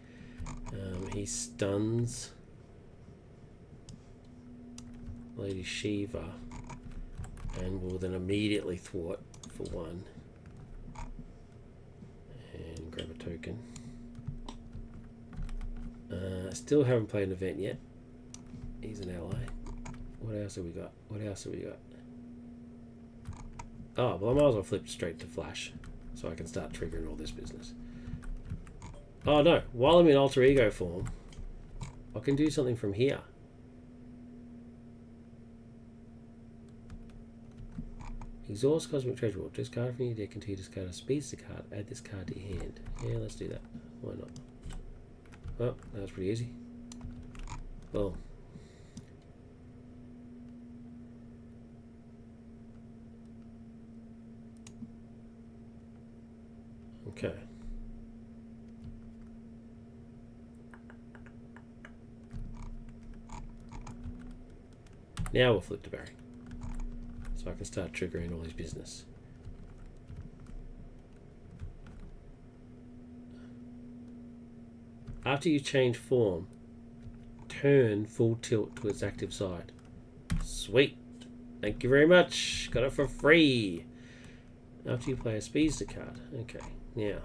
He stuns Lady Shiva and will then immediately thwart for 1. And grab a token. Still haven't played an event yet. He's an ally. What else have we got? What else have we got? Oh, well, I might as well flip straight to Flash so I can start triggering all this business. Oh no, while I'm in alter ego form, I can do something from here. Exhaust Cosmic Treasure Wall. Discard from your deck until you discard a speedster card. Add this card to your hand. Yeah, let's do that. Why not? Well, that was pretty easy. Well. Okay. Now we'll flip to Barry. So I can start triggering all his business. After you change form, turn full tilt to its active side. Sweet. Thank you very much. Got it for free. After you play a speedster card. Okay. Now.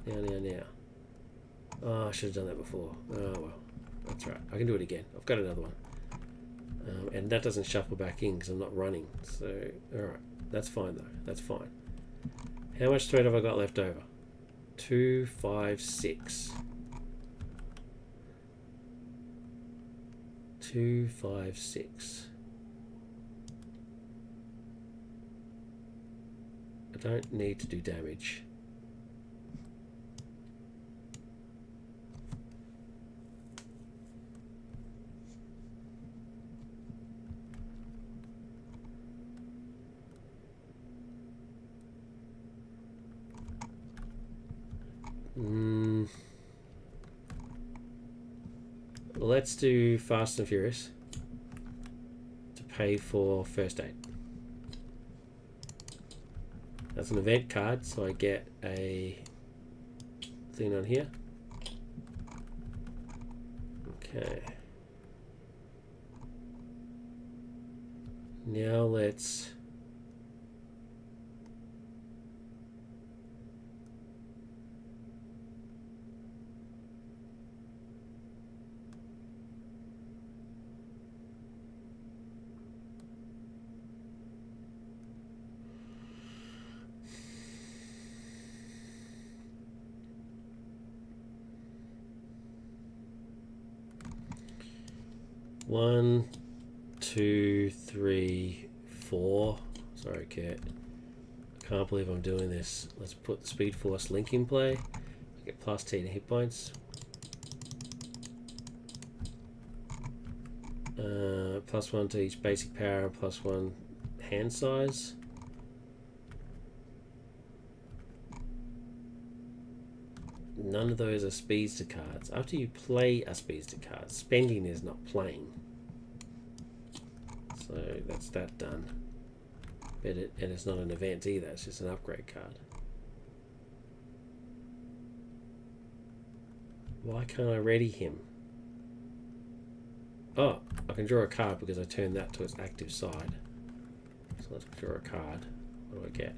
Now. Oh, I should have done that before. Oh, well. That's right. I can do it again. I've got another one. And that doesn't shuffle back in because I'm not running. So, alright. That's fine, though. That's fine. How much thread have I got left over? 2, 5, 6. 2, 5, 6. I don't need to do damage. let's do Fast and Furious to pay for first aid. That's an event card, so I get a thing on here. Okay. Now let's one, two, three, four. Sorry, Kurt. I can't believe I'm doing this. Let's put the Speed Force link in play. I get plus 10 hit points. Plus 1 to each basic power, plus 1 hand size. None of those are speedster cards. After you play a speedster card, spending is not playing. So that's that done. But and it's not an event either, it's just an upgrade card. Why can't I ready him? Oh, I can draw a card because I turned that to its active side. So let's draw a card. What do I get?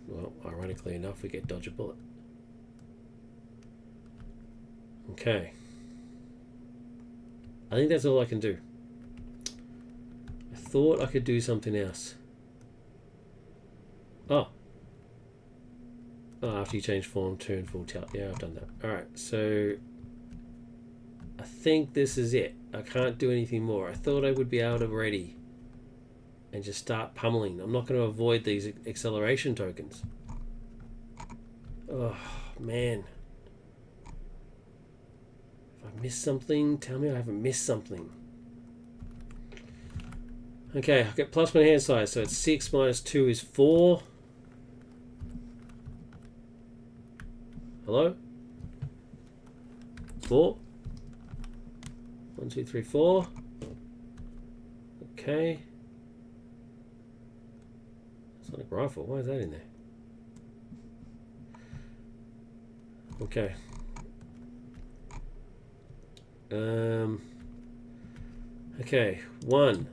Well, ironically enough, we get dodge a bullet. Okay. I think that's all I can do. I thought I could do something else. Oh. Oh, after you change form, turn full tilt. Yeah, I've done that. Alright, so I think this is it. I can't do anything more. I thought I would be able to ready and just start pummeling. I'm not going to avoid these acceleration tokens. Oh, man. If I missed something, tell me I haven't missed something. Okay, I get plus 1 hand size, so it's 6 minus 2 is 4. Hello? 4. 1, 2, 3, 4. Okay. Sonic rifle, why is that in there? Okay. Okay, 1.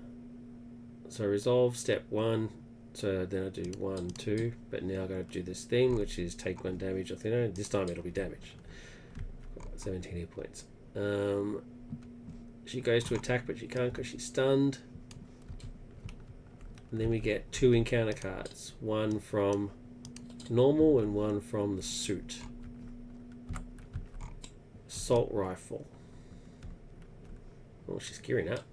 So resolve step 1. So then I do 1, 2, but now I got to do this thing, which is take 1 damage off the enemy. This time it'll be damaged. 17 hit points. She goes to attack, but she can't because she's stunned. And then we get 2 encounter cards. 1 from normal and 1 from the suit. Assault rifle. Oh, she's gearing up.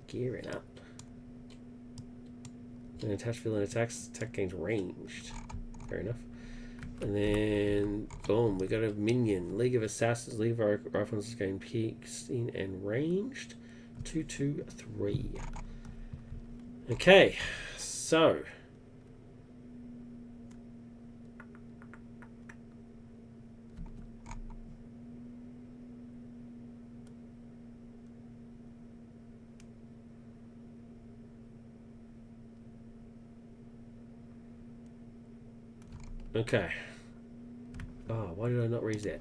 Gearing up. And attach villain attacks. Attack gains ranged. Fair enough. And then, boom, we got a minion. League of Assassins. League of Rifles gain peaks in and ranged. 2, 2, 3. Okay, so. Okay. Oh, why did I not reset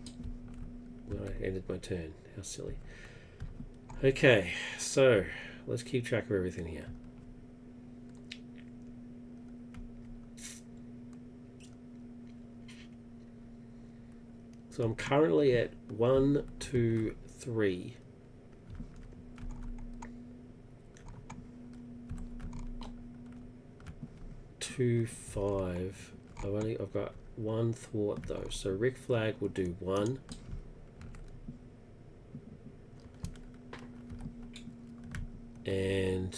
when I ended my turn? How silly. Okay, so let's keep track of everything here. So I'm currently at 1, 2, 3. 2, 5. I've got 1 thwart though. So Rick Flag will do 1. And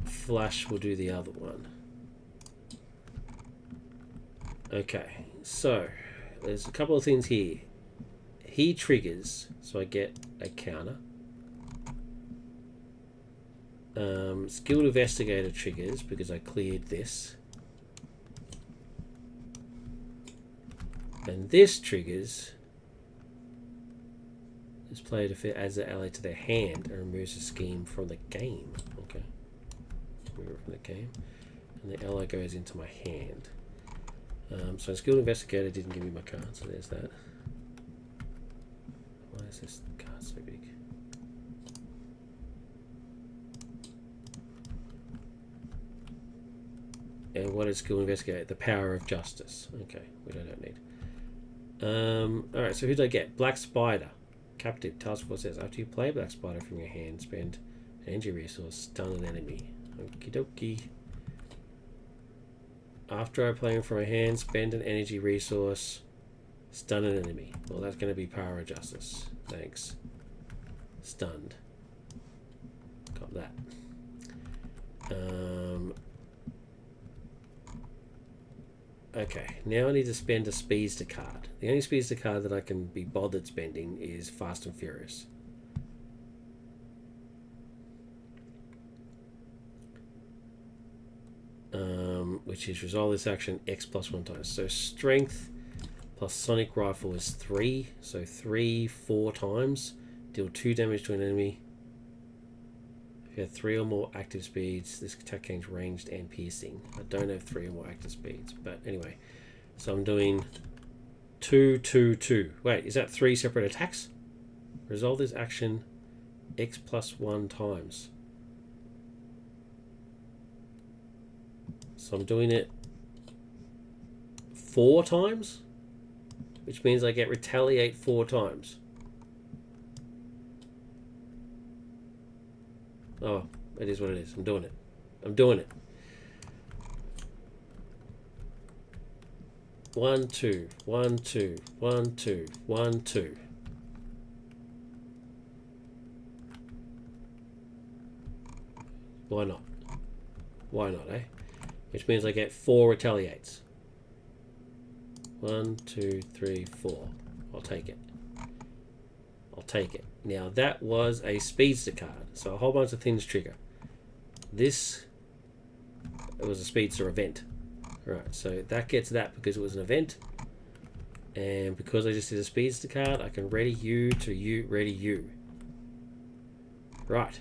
Flash will do the other one. Okay, so there's a couple of things here. He triggers, so I get a counter. Skilled Investigator triggers because I cleared this. And this triggers this player to adds the ally to their hand and removes a scheme from the game. Okay. Remove it from the game. And the ally goes into my hand. So Skilled Investigator didn't give me my card, so there's that. Why is this card so big? And what is Skilled Investigator? The Power of Justice. Okay, which I don't need. Alright, so who did I get? Black Spider. Captive. Task Force says, after you play Black Spider from your hand, spend an energy resource, stun an enemy. Okie dokie. After I play him from my hand, spend an energy resource, stun an enemy. Well, that's going to be Power of Justice. Thanks. Stunned. Got that. Okay, now I need to spend a Speedster card. The only Speedster card that I can be bothered spending is Fast and Furious. Which is resolve this action X plus 1 times. So Strength plus Sonic Rifle is 3. So 3, 4 times. Deal 2 damage to an enemy. If you have 3 or more active speeds, this attack gains ranged and piercing. I don't have 3 or more active speeds, but anyway. So I'm doing 2, 2, 2. Wait, is that 3 separate attacks? Resolve this action X plus 1 times. So I'm doing it 4 times, which means I get retaliate 4 times. Oh, it is what it is. I'm doing it. I'm doing it. 1, 2, 1, 2, 1, 2, 1, 2. Why not? Why not, eh? Which means I get 4 retaliates. 1, 2, 3, 4. I'll take it. I'll take it. Now that was a Speedster card, so a whole bunch of things trigger. This, it was a Speedster event. Right, so that gets that because it was an event. And because I just did a Speedster card, I can ready you to you, ready you. Right.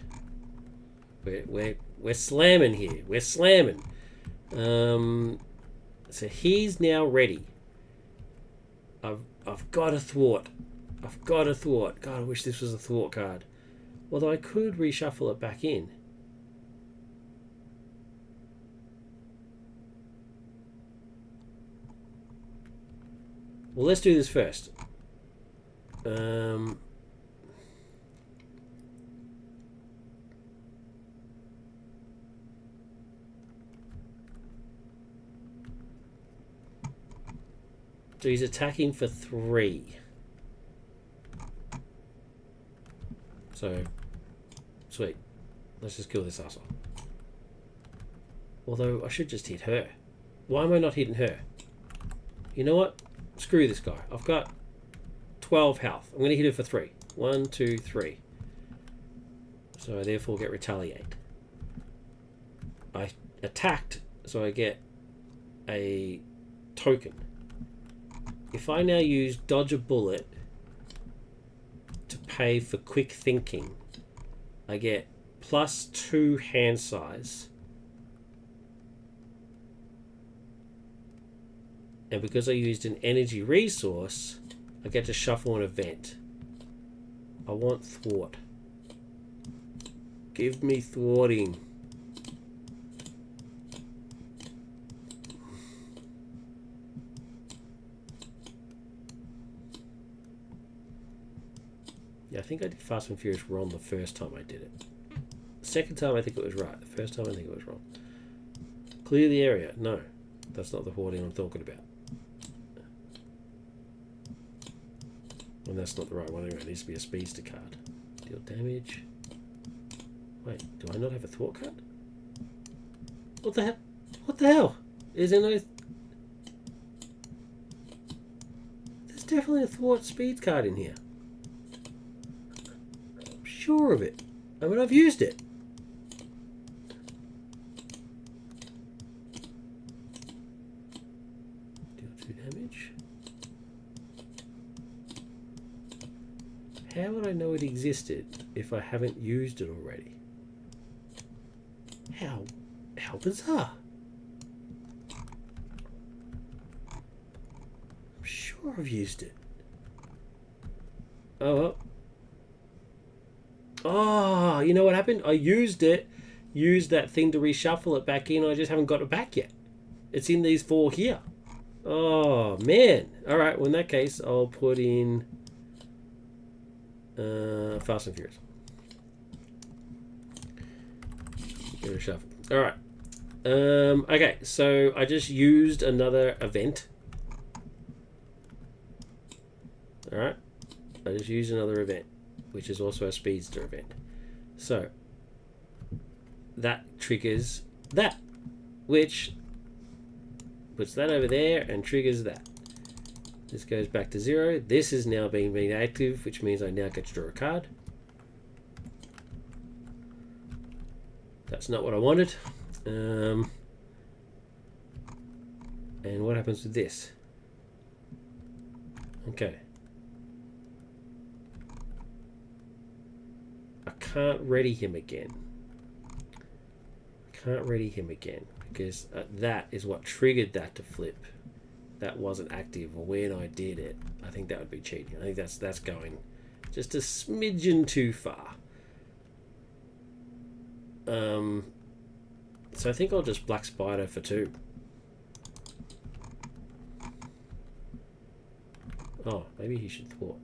We're slamming here. We're slamming. So he's now ready. I've got a thwart. I've got a thwart. God, I wish this was a thwart card. Although I could reshuffle it back in. Well, let's do this first. So he's attacking for 3. So, sweet. Let's just kill this asshole. Although, I should just hit her. Why am I not hitting her? You know what? Screw this guy. I've got 12 health. I'm going to hit her for 3. 1, 2, 3. So I therefore get retaliate. I attacked, so I get a token. If I now use dodge a bullet to pay for quick thinking, I get plus 2 hand size. And because I used an energy resource, I get to shuffle an event. I want thwart. Give me thwarting. Yeah, I think I did Fast and Furious wrong the first time I did it. The second time I think it was right. The first time I think it was wrong. Clear the area. No, that's not the thwarting I'm talking about. And that's not the right one anyway. It needs to be a Speedster card. Deal damage. Wait, do I not have a thwart card? What the hell? What the hell? Is there no... There's definitely a thwart speed card in here. I'm sure of it. I mean, I've used it. Deal 2 damage. How would I know it existed if I haven't used it already? How bizarre. I'm sure I've used it. Oh, well. Oh, you know what happened? I used that thing to reshuffle it back in. I just haven't got it back yet. It's in these 4 here. Oh, man. All right, well, in that case, I'll put in Fast and Furious. Give it a shuffle. All right. Okay, so I just used another event. All right. I just used another event, which is also a speedster event. So that triggers that, which puts that over there and triggers that. This goes back to 0. This is now being made active, which means I now get to draw a card. That's not what I wanted. And what happens with this? Okay. I can't ready him again. Because that is what triggered that to flip. That wasn't active when I did it. I think that would be cheating. I think that's going just a smidgen too far. So I think I'll just Black Spider for 2. Oh, maybe he should thwart.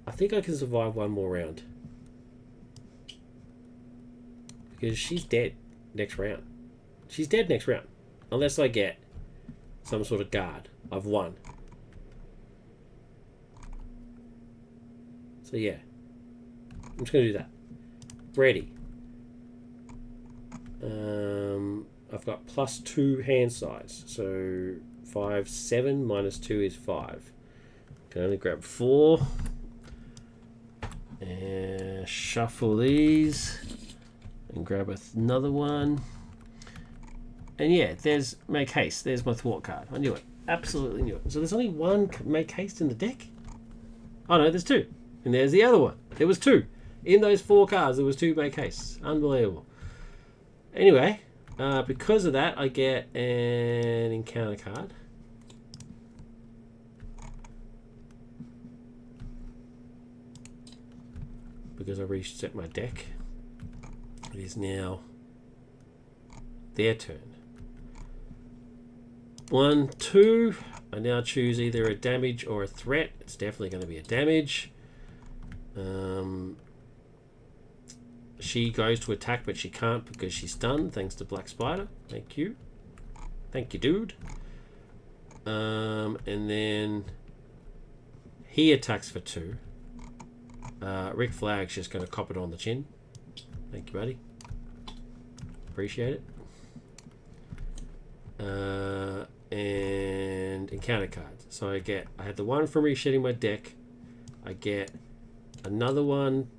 I think I can survive one more round. Because she's dead next round. She's dead next round. Unless I get some sort of guard. I've won. So yeah. I'm just going to do that. Ready. I've got +2 hand size. So 5, 7 minus 2 is 5. Can only grab 4. And shuffle these. And grab another one. And yeah, there's Make Haste. There's my thwart card. I knew it. Absolutely knew it. So there's only one Make Haste in the deck? Oh no, there's 2. And there's the other one. There was 2. In those 4 cards, there was 2 Make Hastes. Unbelievable. Anyway, because of that, I get an encounter card. Because I reset my deck. It is now their turn. 1, 2. I now choose either a damage or a threat. It's definitely going to be a damage. She goes to attack, but she can't because she's stunned, thanks to Black Spider. Thank you. Thank you, dude. And then he attacks for 2. Rick Flag's just going to cop it on the chin. Thank you, buddy. Appreciate it. And encounter cards. So I had the one from resetting my deck. I get another one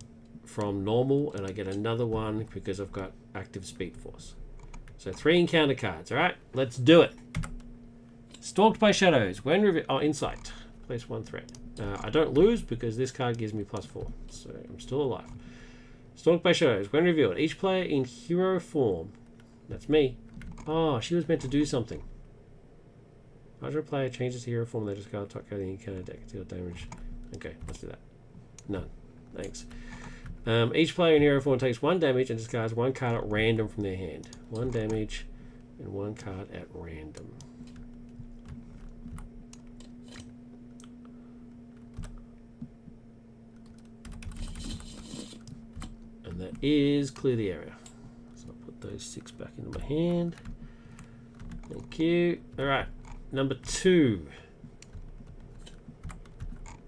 from normal, and I get another one because I've got active Speed Force. So 3 encounter cards. All right, let's do it. Stalked by Shadows. When Insight. Place 1 threat. I don't lose because this card gives me +4, so I'm still alive. Stalked by Shadows. When revealed, each player in hero form. That's me. Oh, she was meant to do something. After a player changes to hero form, they just go top card the encounter deck. Deal damage. Okay, let's do that. None. Thanks. Each player in hero form takes 1 damage and discards 1 card at random from their hand. 1 damage and 1 card at random. And that is clear the area. So I'll put those 6 back into my hand. Thank you. Alright, number 2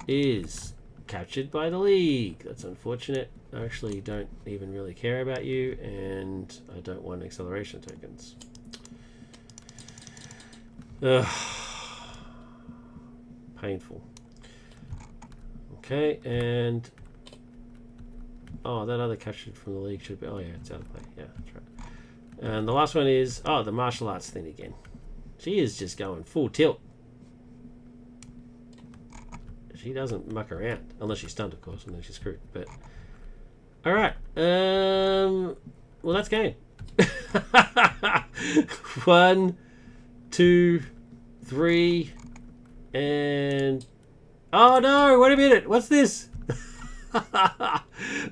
is captured by the League. That's unfortunate. I actually don't even really care about you, and I don't want acceleration tokens. Painful. Okay, and oh, that other captured from the League should be. Oh yeah, it's out of play. Yeah, that's right. And the last one is the martial arts thing again. She is just going full tilt. She doesn't muck around. Unless she's stunned, of course, and then she's screwed. But alright. Well, that's game. 1, 2, 3, and... Oh no! Wait a minute! What's this?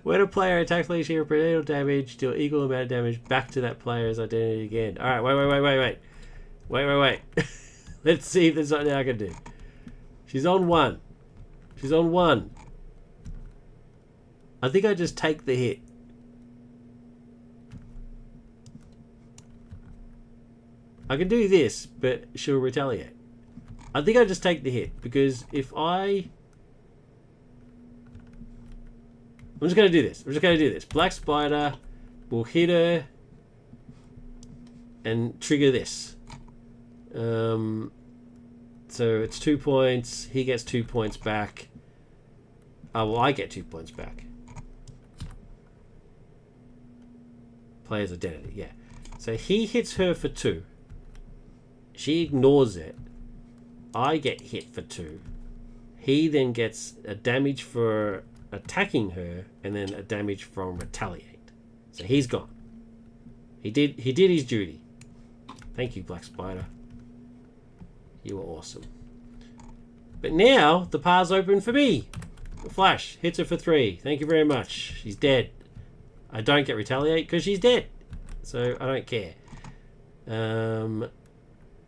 When a player attacks Lady Shiva for potential damage, deal equal amount of damage back to that player's identity again. Alright, wait. Let's see if there's something I can do. She's on 1. She's on 1. I think I just take the hit. I can do this, but she'll retaliate. I think I just take the hit, because if I'm just going to do this. Black Spider will hit her and trigger this. So it's 2 points. He gets 2 points back. Oh, well, I get 2 points back. Player's identity, yeah. So he hits her for 2. She ignores it. I get hit for 2. He then gets a damage for attacking her, and then a damage from retaliate. So he's gone. He did his duty. Thank you, Black Spider. You were awesome. But now the path's open for me. The Flash hits her for 3. Thank you very much. She's dead. I don't get retaliate because she's dead. So I don't care.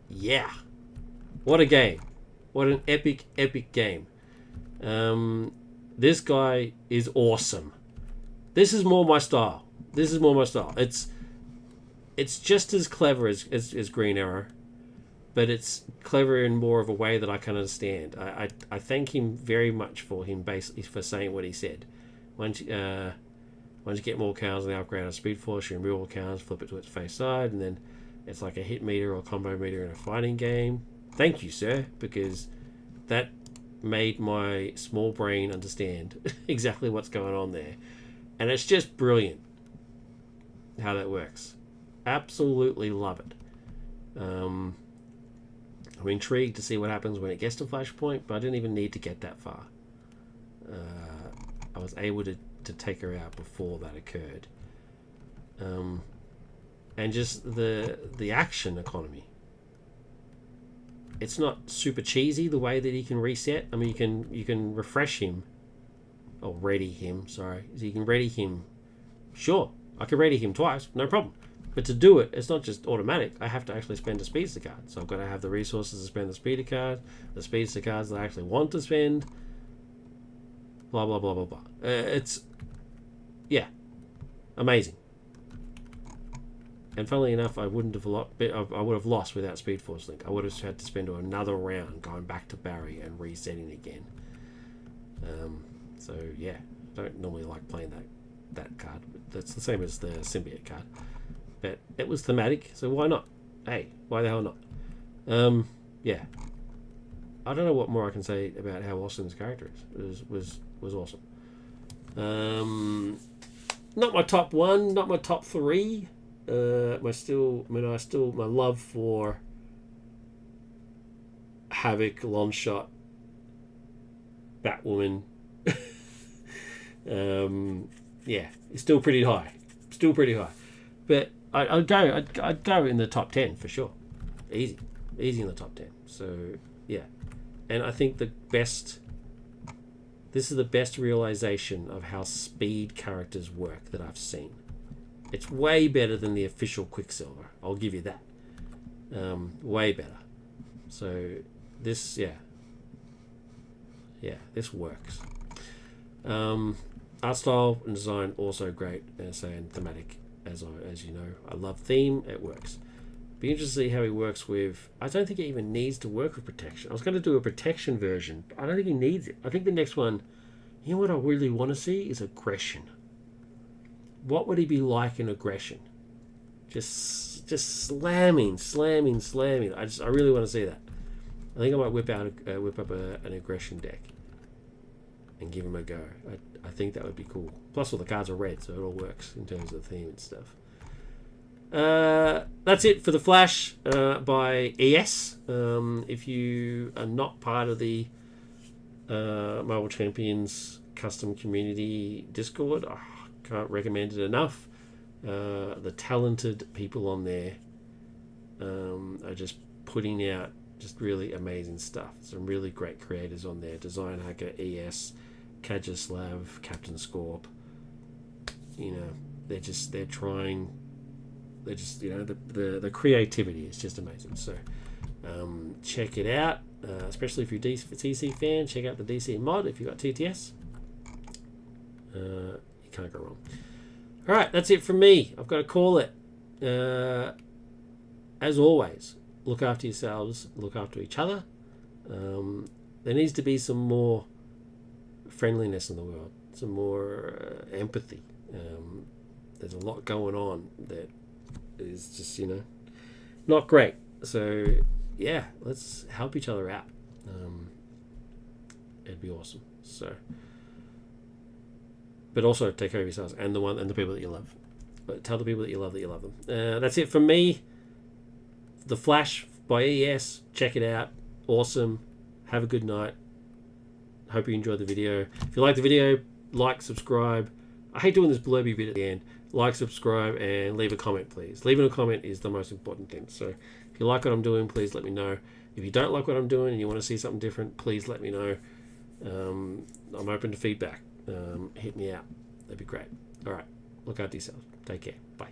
Yeah. What a game. What an epic game. This guy is awesome. This is more my style. It's just as clever as Green Arrow, but it's clever in more of a way that I can understand. I thank him very much for him basically for saying what he said. Once you get more counters and upgrade on Speed Force, you remove all counters, flip it to its face side, and then it's like a hit meter or combo meter in a fighting game. Thank you, sir, because that made my small brain understand exactly what's going on there. And it's just brilliant how that works. Absolutely love it. I'm intrigued to see what happens when it gets to Flashpoint, but I didn't even need to get that far. I was able to take her out before that occurred. And just the action economy. It's not super cheesy the way that he can reset. I mean, you can refresh him, or ready him. Sorry, so you can ready him. Sure, I can ready him twice, no problem. But to do it, it's not just automatic. I have to actually spend a speedster card. So I've got to have the resources to spend the speedster cards that I actually want to spend. Blah blah blah blah blah. It's amazing. And funnily enough, I would have lost without Speed Force Link. I would have had to spend another round going back to Barry and resetting again. So yeah, don't normally like playing that card. That's the same as the Symbiote card. But it was thematic, so why not? Hey, why the hell not? Yeah. I don't know what more I can say about how awesome this character is. It was awesome. Not my top 1, not my top 3. My love for Havoc, Longshot, Batwoman, yeah, it's still pretty high. But I'd go in the top 10 for sure, easy in the top 10. So yeah, and I think this is the best realization of how speed characters work that I've seen. It's way better than the official Quicksilver. I'll give you that. Way better. So this, this works. Art style and design also great, and thematic. As you know, I love theme. It works. Be interested to see how he works with. I don't think he even needs to work with protection. I was going to do a protection version. I don't think he needs it. I think the next one. You know what I really want to see is aggression. What would he be like in aggression? Just slamming. I really want to see that. I think I might whip up an aggression deck and give him a go. I think that would be cool. Plus all the cards are red, so it all works in terms of the theme and stuff. That's it for the Flash by ES. If you are not part of the Mobile Champions custom community Discord. I can't recommend it enough. The talented people on there are just putting out just really amazing stuff. Some really great creators on there. Design Hacker, ES, Kajaslav, Captain Scorp. You know, they're trying. They're just, you know, the creativity is just amazing. So check it out, especially if you're a TC fan. Check out the DC mod if you've got TTS. You can't go wrong. All right, that's it from me. I've got to call it. As always, look after yourselves, look after each other. There needs to be some more friendliness in the world, some more empathy. There's a lot going on that is just, you know, not great. So yeah, let's help each other out. It'd be awesome. So, but also take care of yourselves and the people that you love. But tell the people that you love them. That's it from me. The Flash by ES. Check it out. Awesome. Have a good night. Hope you enjoyed the video. If you like the video, like, subscribe. I hate doing this blurby bit at the end. Like, subscribe, and leave a comment, please. Leaving a comment is the most important thing. So if you like what I'm doing, please let me know. If you don't like what I'm doing and you want to see something different, please let me know. I'm open to feedback. Hit me out. That'd be great. All right. Look after yourselves. Take care. Bye.